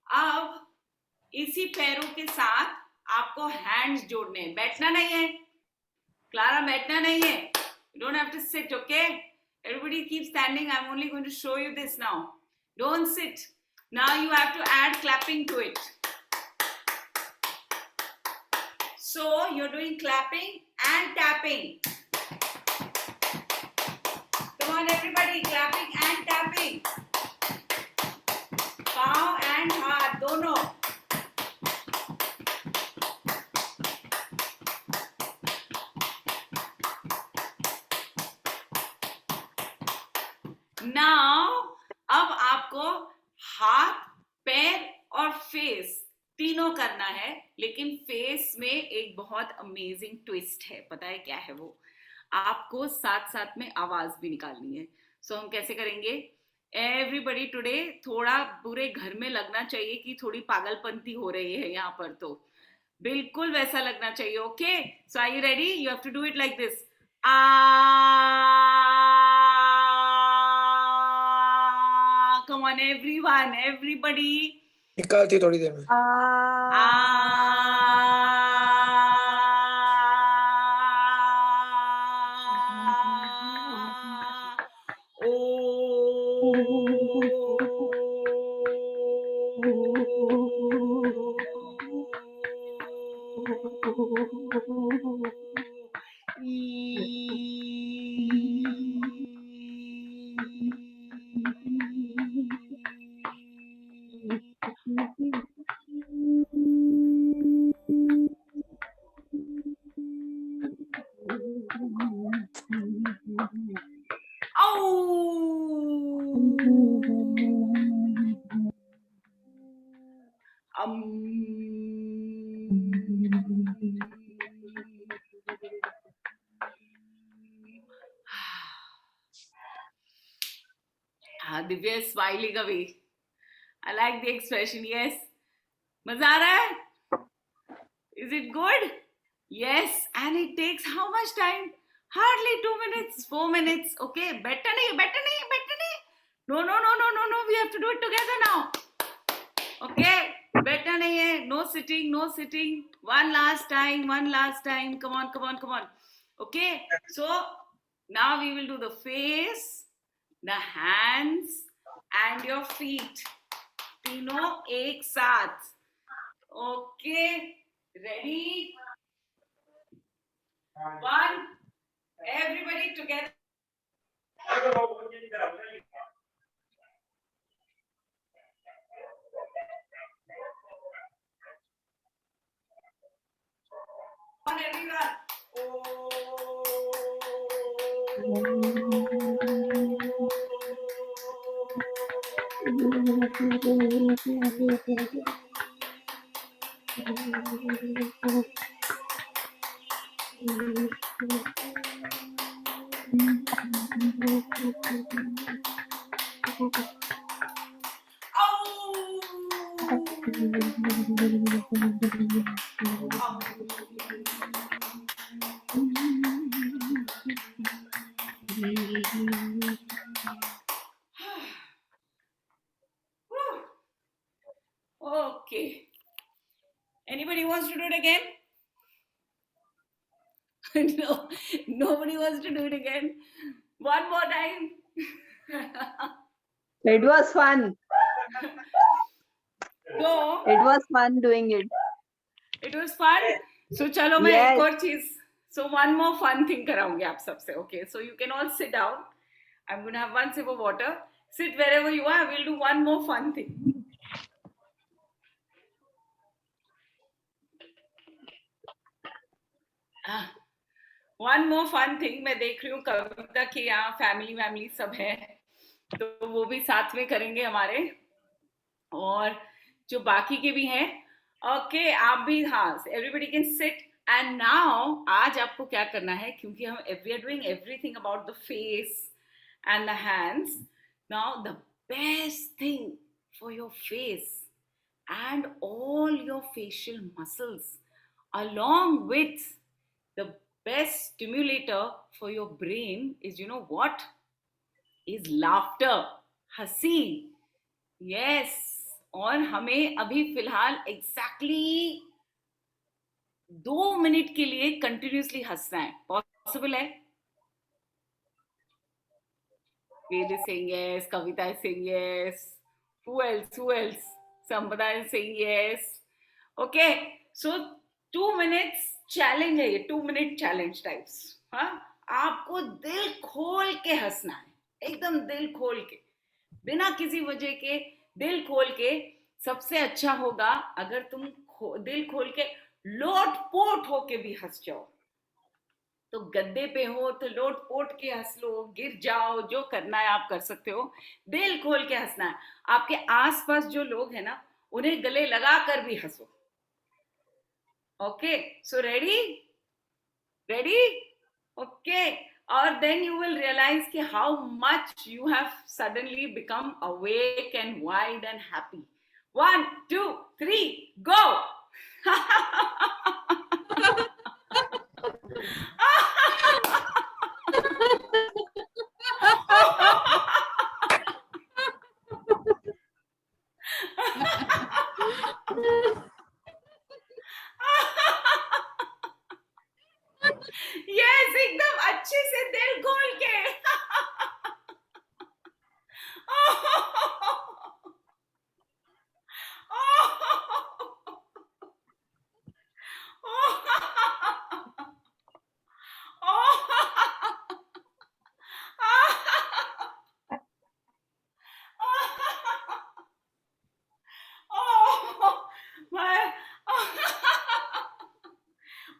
अब इसी पैरों के साथ आपको हैंड्स जोड़ने हैं. बैठना नहीं है क्लारा, बैठना नहीं है. You don't have to sit. Okay, everybody keep standing. I'm only going to show you this now. Don't sit. Now you have to add clapping to it. So you're doing clapping and tapping. Come on everybody, clapping and tapping. पाँव and हाथ दोनों. Now अब आपको हाथ, पैर और face तीनों करना है, लेकिन फेस में एक बहुत अमेजिंग ट्विस्ट है. पता है क्या है वो? आपको साथ साथ में आवाज भी निकालनी है. सो हम कैसे करेंगे? एवरीबडी टुडे थोड़ा पूरे घर में लगना चाहिए कि थोड़ी पागलपंती हो रही है यहाँ पर, तो बिल्कुल वैसा लगना चाहिए. Okay. So are you ready? You have to do it like this. Come on everyone, everybody.
निकालती थोड़ी देर में.
Divya is smiling away. I like the expression. Yes. मजा आ रहा है? Is it good? Yes, and it takes how much time? Hardly 2 minutes, 4 minutes. Okay, better nahi. No. We have to do it together now. Okay, better nahi hai. No sitting. One last time. Come on. Okay, so now we will do the face, the hands, and your feet. तीनों एक साथ. Okay, ready? One, everybody together. On everyone. Okay. Anybody wants to do it again? No, nobody wants to do it again. One more time.
It was fun.
So,
It was fun doing it.
it was fun. So, chalo, मैं
Yes.
एक और चीज. So, one more fun thing कराऊंगी आप सबसे. Okay, so you can all sit down. I'm going to have one sip of water. Sit wherever you are. We'll do one more fun thing. One more fun thing. मैं देख रही हूँ कविता के यहाँ family सब है, तो वो भी साथ में करेंगे हमारे, और जो बाकी के भी हैं. ओके, आप भी. हाँ, everybody can sit. And now आज आपको क्या करना है, क्योंकि हम we are doing everything about the face and the hands. Now the best thing for your face and all your facial muscles, along with the best stimulator for your brain is, you know what? Is laughter, हंसी. Yes, और हमें अभी फिलहाल exactly 2 minute के लिए continuously हंसना है. Possible है? Ved is saying yes, Kavita is saying yes. Who else? Sampada is saying yes. Okay, so 2 minutes challenge है ये. 2 minute challenge types. हाँ, आपको दिल खोल के हंसना है, एकदम दिल खोल के, बिना किसी वजह के, दिल खोल के. सबसे अच्छा होगा अगर तुम दिल खोल के लोट-पोट होके भी हंस जाओ. तो गद्दे पे हो तो लोट-पोट के हंस लो, गिर जाओ, जो करना है आप कर सकते हो. दिल खोल के हंसना है. आपके आसपास जो लोग हैं ना, उन्हें गले लगा कर भी हंसो. Okay, so ready? ओके, और देन यू विल रियलाइज कि how much you have suddenly become awake and wide and happy. 1, 2, 3, go. Yes, एकदम अच्छे से दिल खोल के.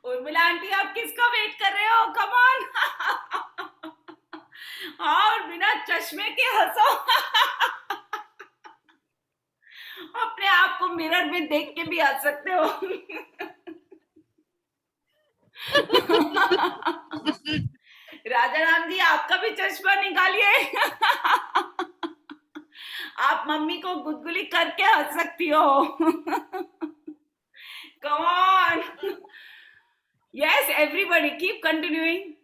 उर्मिला आंटी, आप किसका वेट कर रहे हो? Come on. और बिना चश्मे के हंसो. अपने आप को मिरर में देख के भी हंस सकते हो. राजा राम जी, आपका भी चश्मा निकालिए. आप मम्मी को गुदगुली करके हंस सकती हो. Come on. Everybody, keep continuing.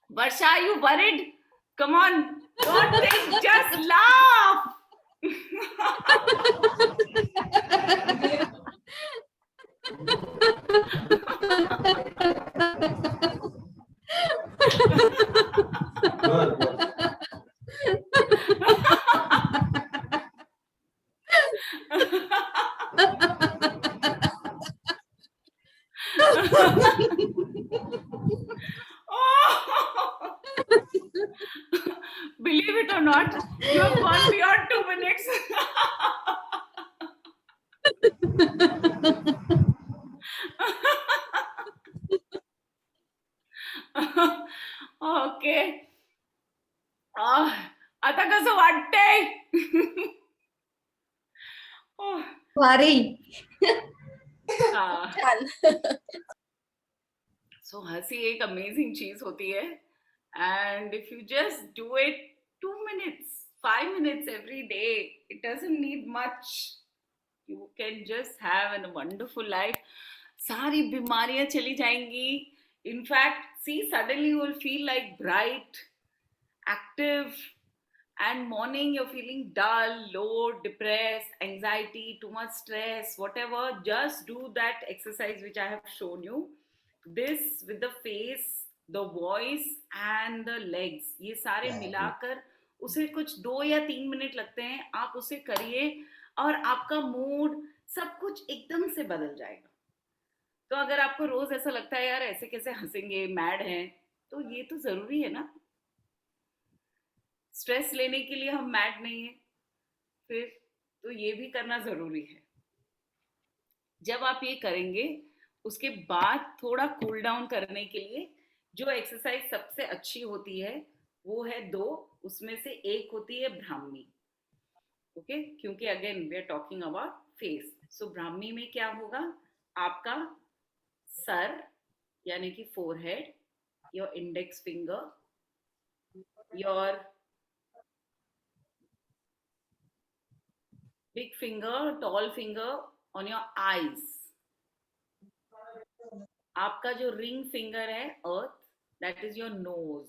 Varsha, are you worried? Come on, don't think, just laugh. Oh. Believe it or not, you have gone beyond 2 minutes. Okay. आता कसं वाटतंय? Oh.
भारी.
सो हंसी एक अमेजिंग चीज होती है and if you just do it 2 minutes 5 minutes every day, it doesn't need much. You can just have a wonderful life. सारी बीमारियां चली जाएंगी. In fact, see, suddenly you will feel like bright, active, and morning you're feeling dull, low, depressed, anxiety, too much stress, whatever. Just do that exercise which I have shown you. This with the face, the voice and the legs, ये सारे मिलाकर उसे कुछ 2 या 3 minute लगते हैं. आप उसे करिए और आपका मूड सब कुछ एकदम से बदल जाएगा. तो अगर आपको रोज ऐसा लगता है यार ऐसे कैसे हंसेंगे, मैड हैं, तो ये तो जरूरी है ना. स्ट्रेस लेने के लिए हम मैड नहीं है, फिर तो ये भी करना जरूरी है. जब आप ये करेंगे उसके बाद थोड़ा कूल डाउन करने के लिए जो एक्सरसाइज सबसे अच्छी होती है वो है 2. उसमें से एक होती है ब्राह्मी. ओके, क्योंकि again we are talking about face. So Brahmi में क्या होगा, आपका सर यानी कि forehead, your index finger, your big finger, tall finger on your eyes. आपका जो रिंग फिंगर है earth, that is your nose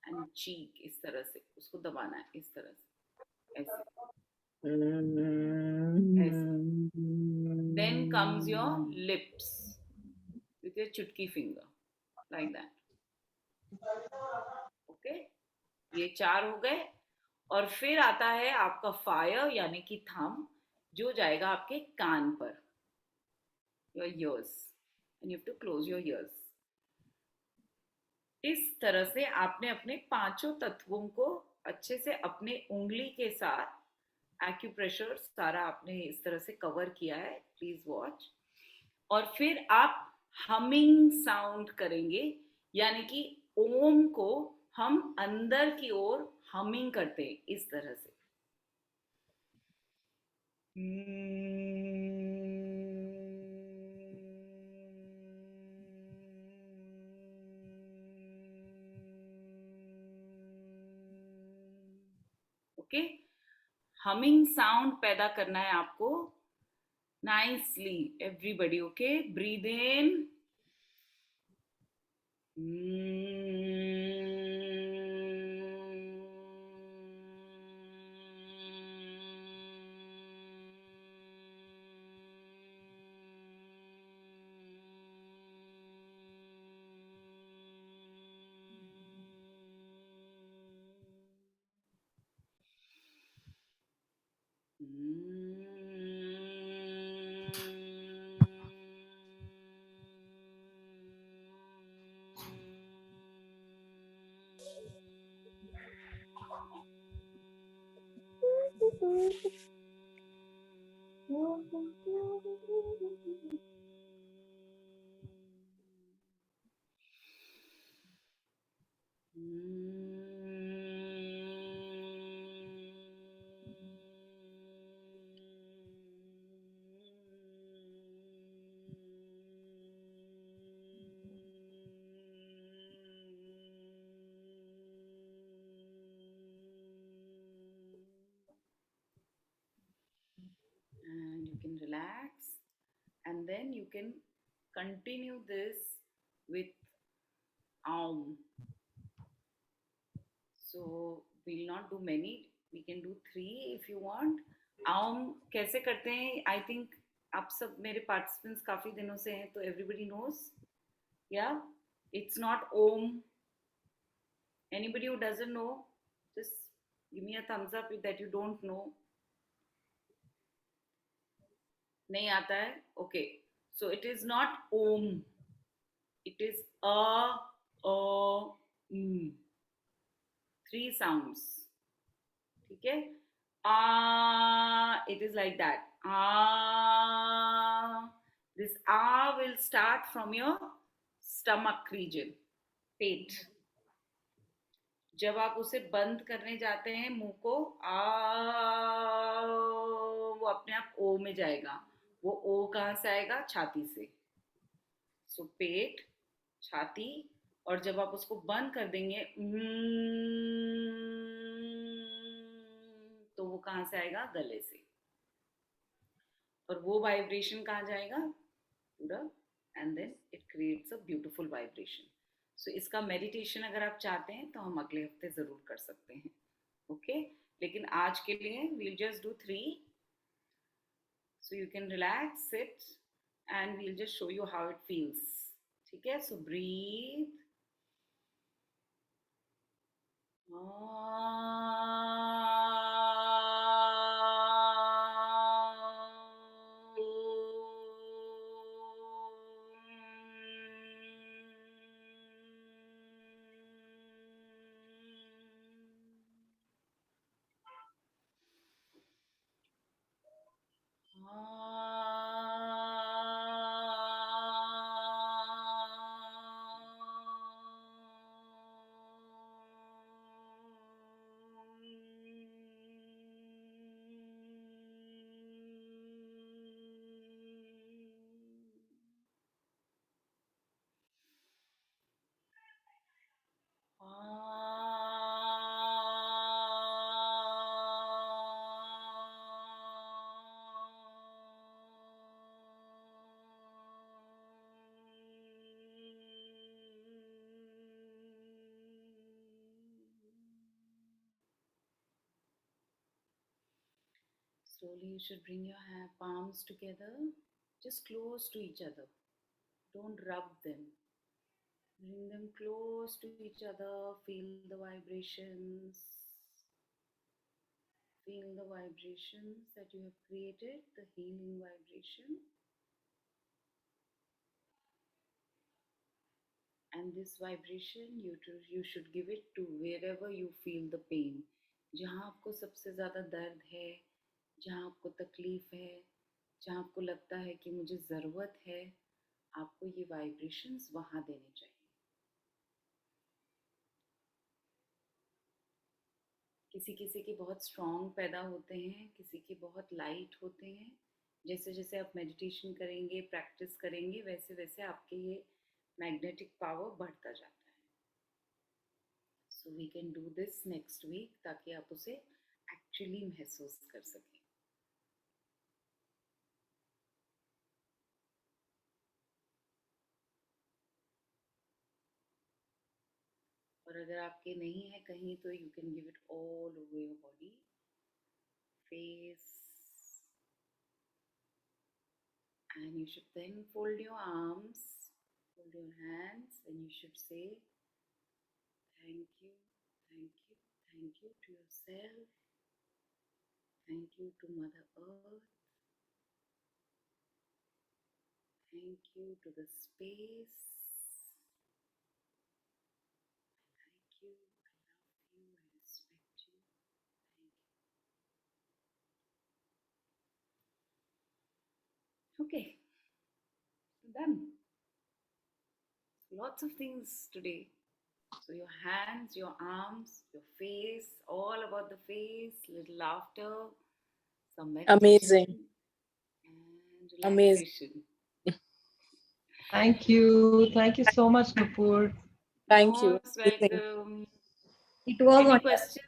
and cheek. इस तरह से उसको दबाना है, इस तरह से, ऐसे. Then comes your lips with your chutki finger, like that. Okay, ये 4 हो गए. और फिर आता है आपका फायर यानी कि थंब, जो जाएगा आपके कान पर, your ears, and you have to close your ears. इस तरह से आपने अपने 5 तत्वों को अच्छे से अपने उंगली के साथ एक्यूप्रेशर सारा आपने इस तरह से कवर किया है. Please watch. और फिर आप हमिंग साउंड करेंगे, यानी कि ओम को हम अंदर की ओर हमिंग करते हैं इस तरह से. ओके, हमिंग साउंड पैदा करना है आपको nicely. Everybody okay, breathe in. And you can relax, and then you can continue this with Aum. So we'll not do many. We can do 3 if you want. Aum कैसे करते हैं? I think आप सब मेरे participants काफी दिनों से हैं, तो everybody knows. Yeah, it's not Om. Anybody who doesn't know, just give me a thumbs up that you don't know. नहीं आता है? Okay. So it is not Om. It is a, 3 sounds. ठीक है? It is like that. This will start from your stomach region, पेट. जब आप उसे बंद करने जाते हैं मुंह को, वो अपने आप ओ में जाएगा. वो ओ कहाँ से आएगा? छाती से. सो पेट, छाती, और जब आप उसको बंद कर देंगे तो वो कहाँ से आएगा? गले से. और वो वाइब्रेशन कहाँ जाएगा? पूरा. And then it creates a beautiful vibration. So इसका मेडिटेशन अगर आप चाहते हैं तो हम अगले हफ्ते जरूर कर सकते हैं. ओके, लेकिन आज के लिए we'll just do 3. So you can relax, sit, and we'll just show you how it feels. ठीक है? So breathe. Slowly you should bring your palms together, just close to each other. Don't rub them. Bring them close to each other. Feel the vibrations. Feel the vibrations that you have created, the healing vibration. And this vibration, you should give it to wherever you feel the pain. जहाँ आपको सबसे ज़्यादा दर्द है, जहाँ आपको तकलीफ है, जहाँ आपको लगता है कि मुझे ज़रूरत है, आपको ये वाइब्रेशंस वहाँ देने चाहिए. किसी किसी के बहुत स्ट्रॉन्ग पैदा होते हैं, किसी के बहुत लाइट होते हैं. जैसे जैसे आप मेडिटेशन करेंगे, प्रैक्टिस करेंगे, वैसे वैसे आपके ये मैग्नेटिक पावर बढ़ता जाता है. So we can do this next week ताकि आप उसे एक्चुअली महसूस कर सकें. और अगर आपके नहीं है कहीं तो you can give it all over your body, face, and you should then fold your arms, fold your hands, and you should say thank you, thank you, thank you to yourself, thank you to Mother Earth, thank you to the space, thank you, I love you, I respect you, thank you. Okay, done. Lots of things today. So your hands, your arms, your face, all about the face, little laughter, some meditation,
Amazing.
and
Amazing.
relaxation.
Thank you. Thank you so much, Nupur.
Thank you.
Most welcome.
It was
Any
wonderful.
questions?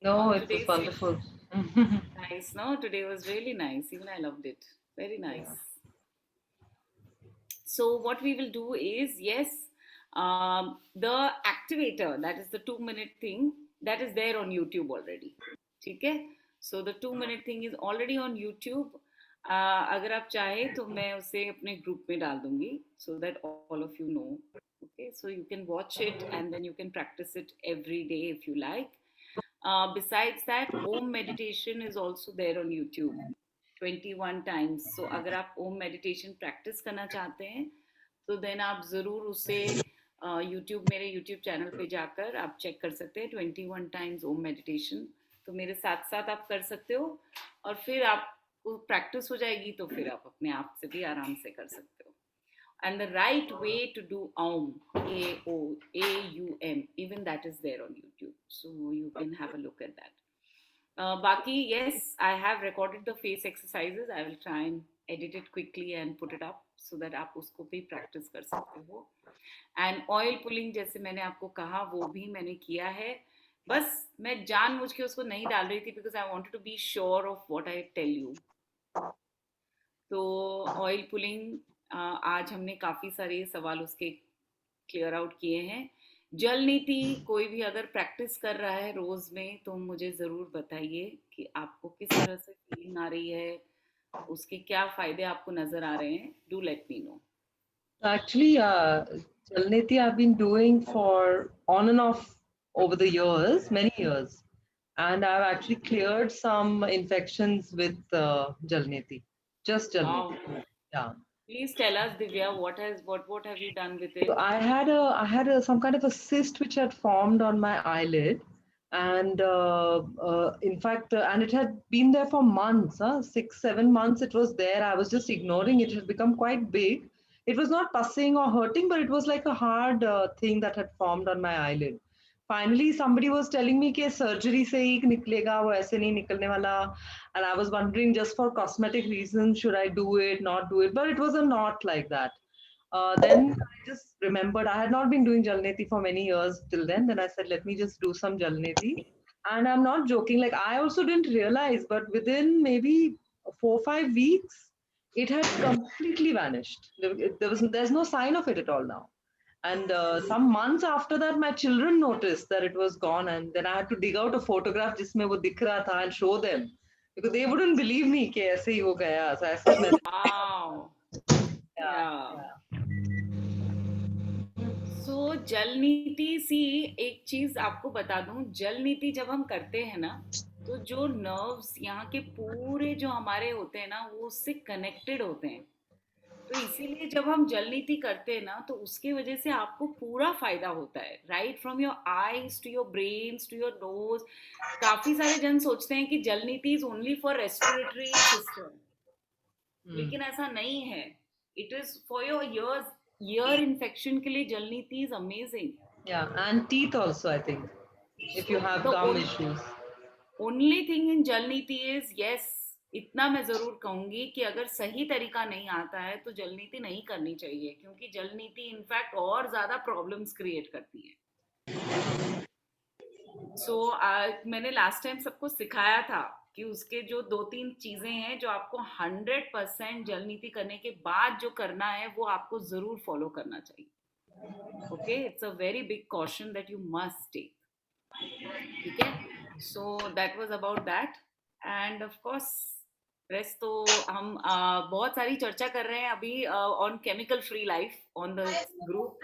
No, it was
Today's
wonderful.
Nice, no? Today was really nice. Even I loved it. Very nice. So what we will do is, yes, the activator, that is the 2-minute thing, that is there on YouTube already. Okay? So the 2-minute thing is already on YouTube. अगर आप चाहे तो मैं उसे अपने group में डाल दूंगी, so that all of you know. Okay, so you can watch it and then you can practice it every day if you like. Besides that, Om meditation is also there on YouTube 21 times. So अगर आप Om meditation practice करना चाहते हैं तो then आप ज़रूर उसे YouTube, मेरे YouTube चैनल पे जाकर आप चेक कर सकते हैं 21 टाइम्स ओम मेडिटेशन. तो मेरे साथ साथ आप कर सकते हो और फिर आपको प्रैक्टिस हो जाएगी तो फिर आप अपने आप से भी आराम से कर सकते हो. And the right way to do Aum, A-O-A-U-M, even that is there on YouTube. So you can have a look at that. Baki, yes, I have recorded the face exercises. I will try and edit it quickly and put it up so that आप उसको भी practice कर सकते हो. And oil pulling जैसे मैंने आपको कहा वो भी मैंने किया है. बस मैं जानबूझ के उसको नहीं डाल रही थी because I wanted to be sure of what I tell you. तो oil pulling आज हमने काफी सारे सवाल उसके क्लियर आउट किए हैं. जल नीति कोई भी अगर प्रैक्टिस कर रहा है रोज में तो मुझे जरूर बताइए कि आपको किस तरह से फीलिंग आ रही है, उसके क्या फायदे आपको नजर आ रहे हैं. Do let me no.
Actually, Jalneti I've been doing for on and off over the years, many years. And I've actually cleared some infections with Jalneti. Just Jalneti.
Wow.
Yeah.
Please tell us, Divya, what have you done with it?
So I had some kind of a cyst which had formed on my eyelid, and in fact, and it had been there for months, 6-7 months. It was there. I was just ignoring it. It had become quite big. It was not pussing or hurting, but it was like a hard thing that had formed on my eyelid. Finally, somebody was telling me कि surgery से ही निकलेगा, वो ऐसे नहीं निकलने वाला. And I was wondering, just for cosmetic reasons, should I do it, not do it? But it was not like that. Then I just remembered I had not been doing Jalneti for many years till then. Then I said, let me just do some Jalneti. And I'm not joking. Like, I also didn't realize, but within maybe 4-5 weeks, it had completely vanished. There's no sign of it at all now. And some months after that, my children noticed that it was gone. And then I had to dig out a photograph जिसमें वो दिख रहा था and show them. Because they wouldn't believe me कि ऐसे ही हो गया. So I said,
wow. Yeah. So जल नीति सी एक चीज आपको बता दूं, जल नीति जब हम करते हैं ना तो जो नर्व्स यहाँ के पूरे जो हमारे होते हैं ना वो उससे कनेक्टेड होते हैं. तो इसीलिए जब हम जल नीति करते हैं ना तो उसके वजह से आपको पूरा फायदा होता है. Right from your eyes to your brains to your nose. काफी सारे जन सोचते हैं कि jal neti is only for respiratory system, लेकिन ऐसा नहीं है. It is for your ear infection के लिए jal neti is amazing.
Yeah, and teeth also, I think, if you have gum issues.
Only thing in जल नीति is, yes, इतना मैं जरूर कहूंगी कि अगर सही तरीका नहीं आता है तो जल नीति नहीं करनी चाहिए, क्योंकि जल नीति इनफैक्ट और ज्यादा प्रॉब्लम्स क्रिएट करती है. सो मैंने लास्ट टाइम सबको सिखाया था कि उसके जो 2-3 चीजें हैं जो आपको 100% जल नीति करने के बाद जो करना है वो आपको जरूर फॉलो करना चाहिए. Okay, it's a very big caution that you must take. ठीक है, so that was about that. And of course rest तो हम बहुत सारी चर्चा कर रहे हैं अभी on chemical free life on the group.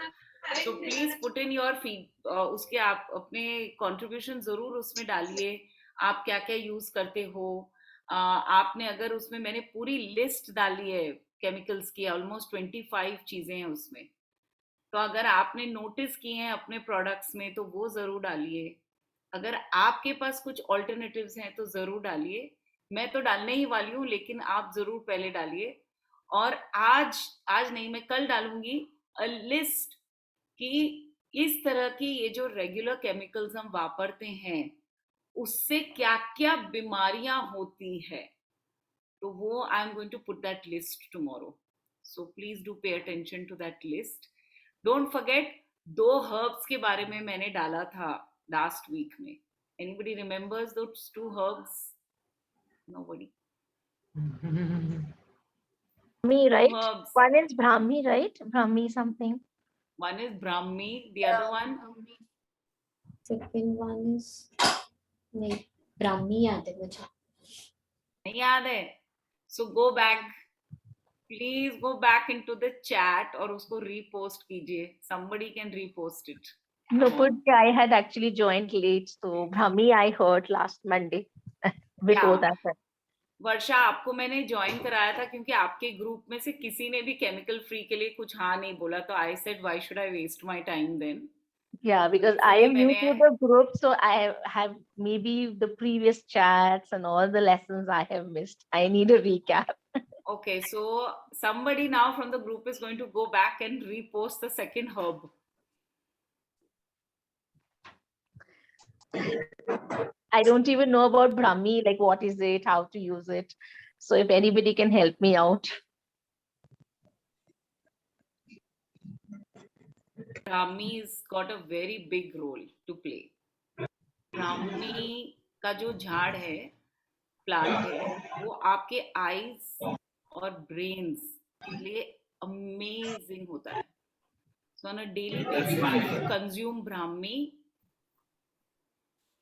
So please put in your feed, उसके आप अपने कंट्रीब्यूशन जरूर उसमें डालिए. आप क्या क्या यूज करते हो. आपने अगर उसमें, मैंने पूरी लिस्ट डाली है केमिकल्स की, ऑलमोस्ट 25 चीजें हैं उसमें. तो अगर आपने नोटिस किए हैं अपने प्रोडक्ट्स में तो वो जरूर डालिए. अगर आपके पास कुछ ऑल्टरनेटिव्स हैं तो जरूर डालिए. मैं तो डालने ही वाली हूँ, लेकिन आप जरूर पहले डालिए. और आज नहीं, मैं कल डालूंगी अ लिस्ट कि इस तरह की ये जो रेगुलर केमिकल्स हम वापरते हैं उससे क्या क्या बीमारियां होती है. तो वो I am going to put that list tomorrow. So please do pay attention to that list. Don't forget 2 herbs के बारे में मैंने डाला था लास्ट वीक में. Anybody remembers those 2 herbs? Nobody.
Me, right?
herbs.
One is Brahmi, right? Brahmi something.
One is Brahmi, the other one
Second one is नहीं ब्राह्मी याद है मुझे.
नहीं याद है. So go back. Please go back into the chat और उसको repost कीजिए. Somebody can repost it.
No, but I had actually joined late, so Brahmi I heard last Monday. Before
Yeah.
that.
वर्षा, आपको मैंने ज्वाइन कराया था क्योंकि आपके group में से किसी ने भी केमिकल फ्री के लिए कुछ हाँ नहीं बोला, तो I said why should I waste my time then.
Yeah, because I am new to the group, so I have maybe the previous chats and all the lessons I have missed. I need a recap.
Okay, so somebody now from the group is going to go back and repost the second herb.
I don't even know about Brahmi, like what is it, how to use it. So if anybody can help me out.
Brahmi's got a very big role to play. Brahmi का जो झाड़ है, plant है, वो आपके eyes और brains के लिए अमेजिंग होता है. So on a daily basis, if you consume Brahmi,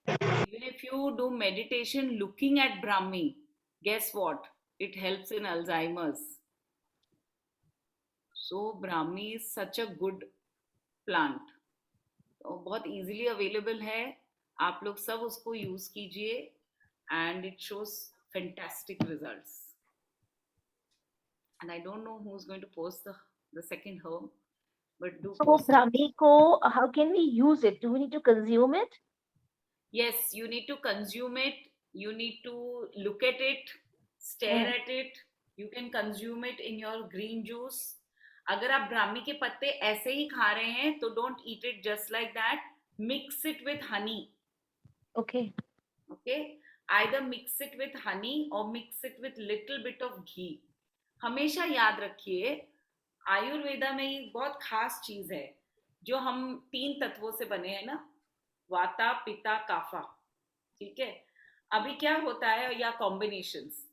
even if you do meditation looking at Brahmi, guess what? It helps in Alzheimer's. So Brahmi is such a good plant. तो बहुत easily available है. आप लोग सब उसको use कीजिए and it shows fantastic results. And I don't know who's going to post the second herb, but do
So
post it.
Brahmi ko, how can we use it? Do we need to consume it?
Yes, you need to consume it. You need to look at it, stare at it. You can consume it in your green juice. अगर आप ब्राह्मी के पत्ते ऐसे ही खा रहे हैं तो don't eat it just like that. Mix it with honey.
Okay.
Okay? Either mix it with honey or mix it with little bit of ghee. हमेशा याद रखिए, आयुर्वेदा में ये बहुत खास चीज है जो हम 3 तत्वों से बने हैं ना, वाता, पिता, काफा. ठीक है. अभी क्या होता है, या कॉम्बिनेशंस,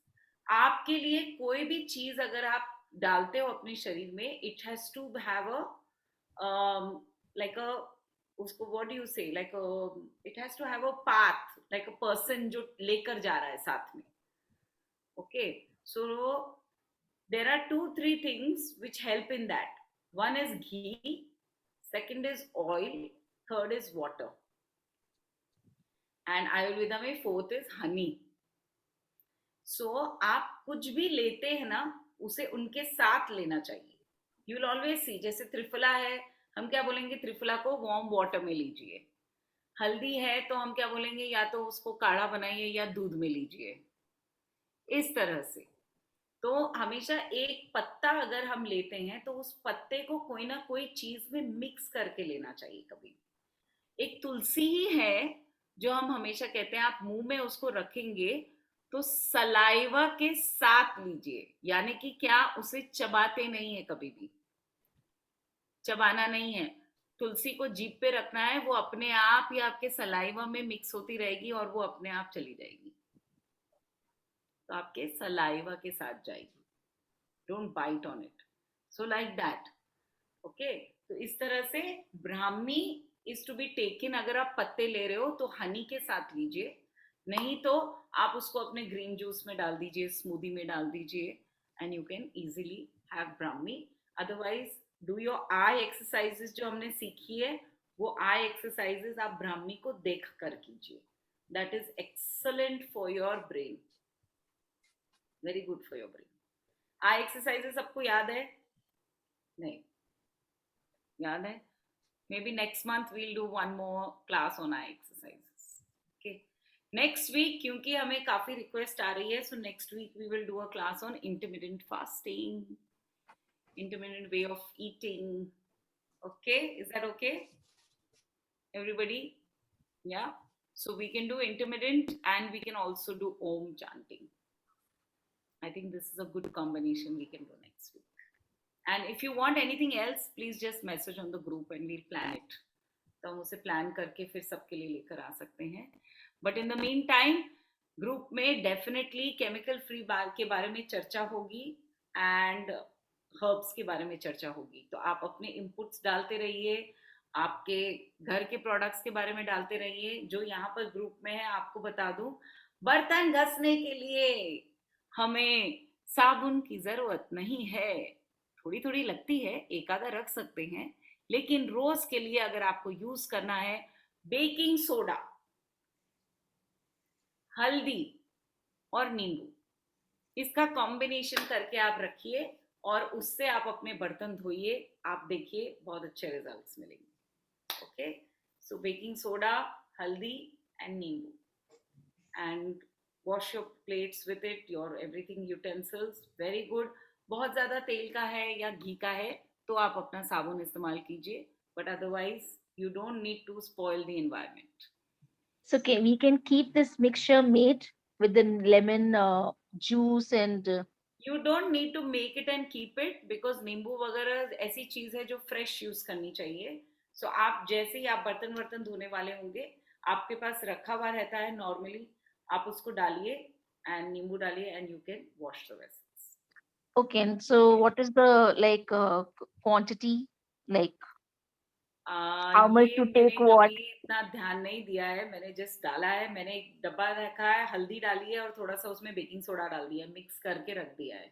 आपके लिए कोई भी चीज अगर आप डालते हो अपने शरीर में, it has to have a like a, उसको what do you say, like it has to have a path, like a person जो लेकर जा रहा है साथ में. Okay, so there are 2-3 things which help in that. One is ghee, second is oil, third is water, and Ayurveda में fourth is honey. So आप कुछ भी लेते हैं ना, उसे उनके साथ लेना चाहिए. You will always see, जैसे त्रिफला है, हम क्या बोलेंगे, त्रिफला को warm water में लीजिए. हल्दी है तो हम क्या बोलेंगे, या तो उसको काढ़ा बनाइए या दूध में लीजिए. इस तरह से. तो हमेशा एक पत्ता अगर हम लेते हैं तो उस पत्ते को कोई ना कोई चीज में मिक्स करके लेना चाहिए. कभी एक तुलसी ही है जो हम हमेशा कहते हैं आप मुंह में उसको रखेंगे तो सलाइवा के साथ लीजिए, यानी कि क्या, उसे चबाते नहीं है, कभी भी चबाना नहीं है. तुलसी को जीभ पे रखना है, वो अपने आप ही आपके सलाइवा में मिक्स होती रहेगी और वो अपने आप चली जाएगी. तो आपके सलाइवा के साथ जाएगी. Don't bite on it. So like that. Okay, तो इस तरह से brahmi is to be taken. अगर आप पत्ते ले रहे हो तो हनी के साथ लीजिए, नहीं तो आप उसको अपने ग्रीन जूस में डाल दीजिए, स्मूदी में डाल दीजिए, and you can easily have Brahmi. Otherwise do your I exercises जो हमने सीखी है, वो आई एक्सरसाइजेस आप ब्राह्मी को देख कर कीजिए. That is excellent for your brain, very good for your brain. Eye exercises सबको याद है? नहीं याद है? May be next month we'll do one more class on eye exercises. Okay, next week, क्योंकि हमें काफी रिक्वेस्ट आ रही है, so next week we will do a class on intermittent fasting, intermittent way of eating. Okay, is that okay, everybody? Yeah, so we can do intermittent and we can also do Om chanting. I think this is a good combination we can do next week. And if you want anything else, please just message on the group and we'll plan it. तो हम उसे plan करके फिर सबके लिए लेकर आ सकते हैं. But in the meantime, group में definitely chemical free बार के बारे में चर्चा होगी. एंड हर्ब्स के बारे में चर्चा होगी. तो आप अपने इनपुट्स डालते रहिए, आपके घर के प्रोडक्ट्स के बारे में डालते रहिए. जो यहाँ पर ग्रुप में है, आपको बता दूं, बर्तन घसने के लिए हमें साबुन की जरूरत नहीं है. थोड़ी थोड़ी लगती है, एक आधा रख सकते हैं, लेकिन रोज के लिए अगर आपको यूज करना है, बेकिंग सोडा, हल्दी और नींबू, इसका कॉम्बिनेशन करके आप रखिए और उससे आप अपने बर्तन धोइए. आप देखिए बहुत अच्छे रिजल्ट्स मिलेंगे. ओके, सो बेकिंग सोडा, हल्दी एंड नींबू, and wash your plates with it, your everything utensils. Very good. बहुत ज्यादा तेल का है या घी का है तो आप अपना साबुन इस्तेमाल कीजिए, but otherwise you don't need to spoil the environment.
So we can keep this mixture made with the lemon juice and
You don't need to make it and keep it because नींबू वगैरह ऐसी चीज है जो fresh use करनी चाहिए. So आप जैसे ही आप बर्तन धोने वाले होंगे, आपके पास रखा हुआ रहता है नॉर्मली, आप उसको डालिए एंड नींबू डालिए and you can wash the vessels.
okay. And so what is the like quantity, like how much to take what?
इतना ध्यान नहीं दिया है, मैंने जस्ट डाला है. मैंने एक डब्बा रखा है, हल्दी डाली है और थोड़ा सा उसमें बेकिंग सोडा डाल दिया है, मिक्स करके रख दिया है,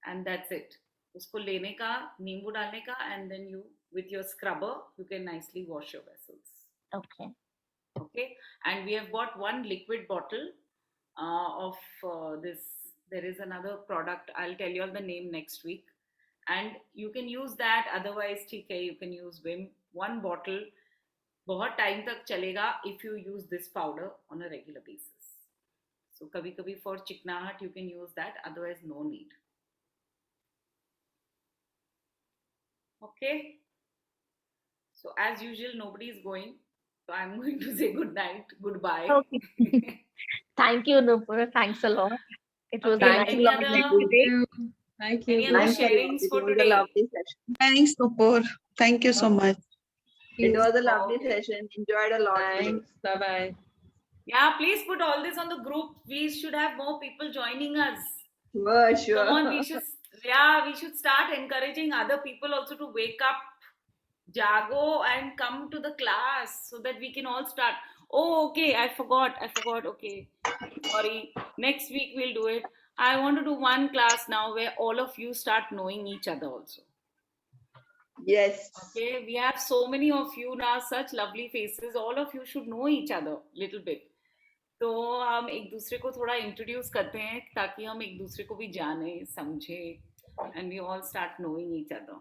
एंड दैट्स इट. उसको लेने का, नींबू डालने का, and then you with your scrubber you can nicely wash your vessels.
Okay.
Okay, and we have got one liquid bottle of this. There is another product, I'll tell you all the name next week, and you can use that. Otherwise ठीक है, you can use Vim. One bottle बहुत time तक चलेगा if you use this powder on a regular basis. So कभी कभी for चिकनाहट you can use that, otherwise no need. Okay, so as usual nobody is going, so I'm going to say good night, goodbye.
Okay. Thank you, Nupur. Thanks a lot. It was
Okay,
a nice
any
talking
other-
to you today.
Thank
Any other
Thanks a lot.
sharings
It
for
was a
today?
lovely session.
Thanks, Nupur. Thank you so much.
It was a lovely
Okay.
session. Enjoyed a lot.
Thanks. Bye bye.
Yeah, please put all this on the group. We should have more people joining us.
For sure.
Come on, we should start encouraging other people also to wake up, jago, and come to the class so that we can all start. Oh, okay, I forgot. Okay, sorry. Next week we'll do it. I want to do one class now where all of you start knowing each other also.
Yes.
Okay, we have so many of you now, such lovely faces. All of you should know each other little bit. तो हम एक दूसरे को थोड़ा introduce करते हैं ताकि हम एक दूसरे को भी जाने समझे, and we all start knowing each other.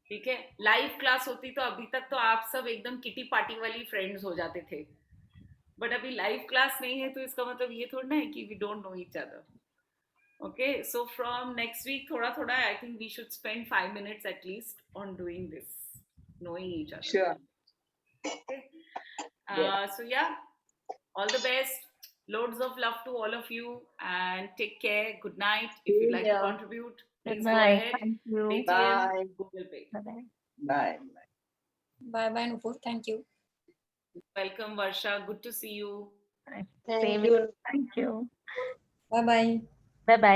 ठीक है, लाइव क्लास होती तो अभी तक तो आप सब एकदम किटी पार्टी वाली फ्रेंड्स हो जाते थे, बट अभी लाइव क्लास नहीं है तो इसका मतलब ये थोड़ा ना है कि we don't know each other. Okay, so from next week, thoda, I think we should spend 5 minutes at least on doing this, knowing each other.
Sure.
Okay.
Yes.
So yeah, all the best. Loads of love to all of you, and take care. Good night. If you'd like to
Yeah.
contribute,
Good
please go
night.
ahead.
Thank you.
Paytm,
Bye.
Google Pay.
Bye-bye.
Bye.
Bye bye, Nupur. Thank you.
Welcome, Varsha. Good to see you.
Thank
Same
you.
here. Thank you.
Bye bye.
Bye-bye.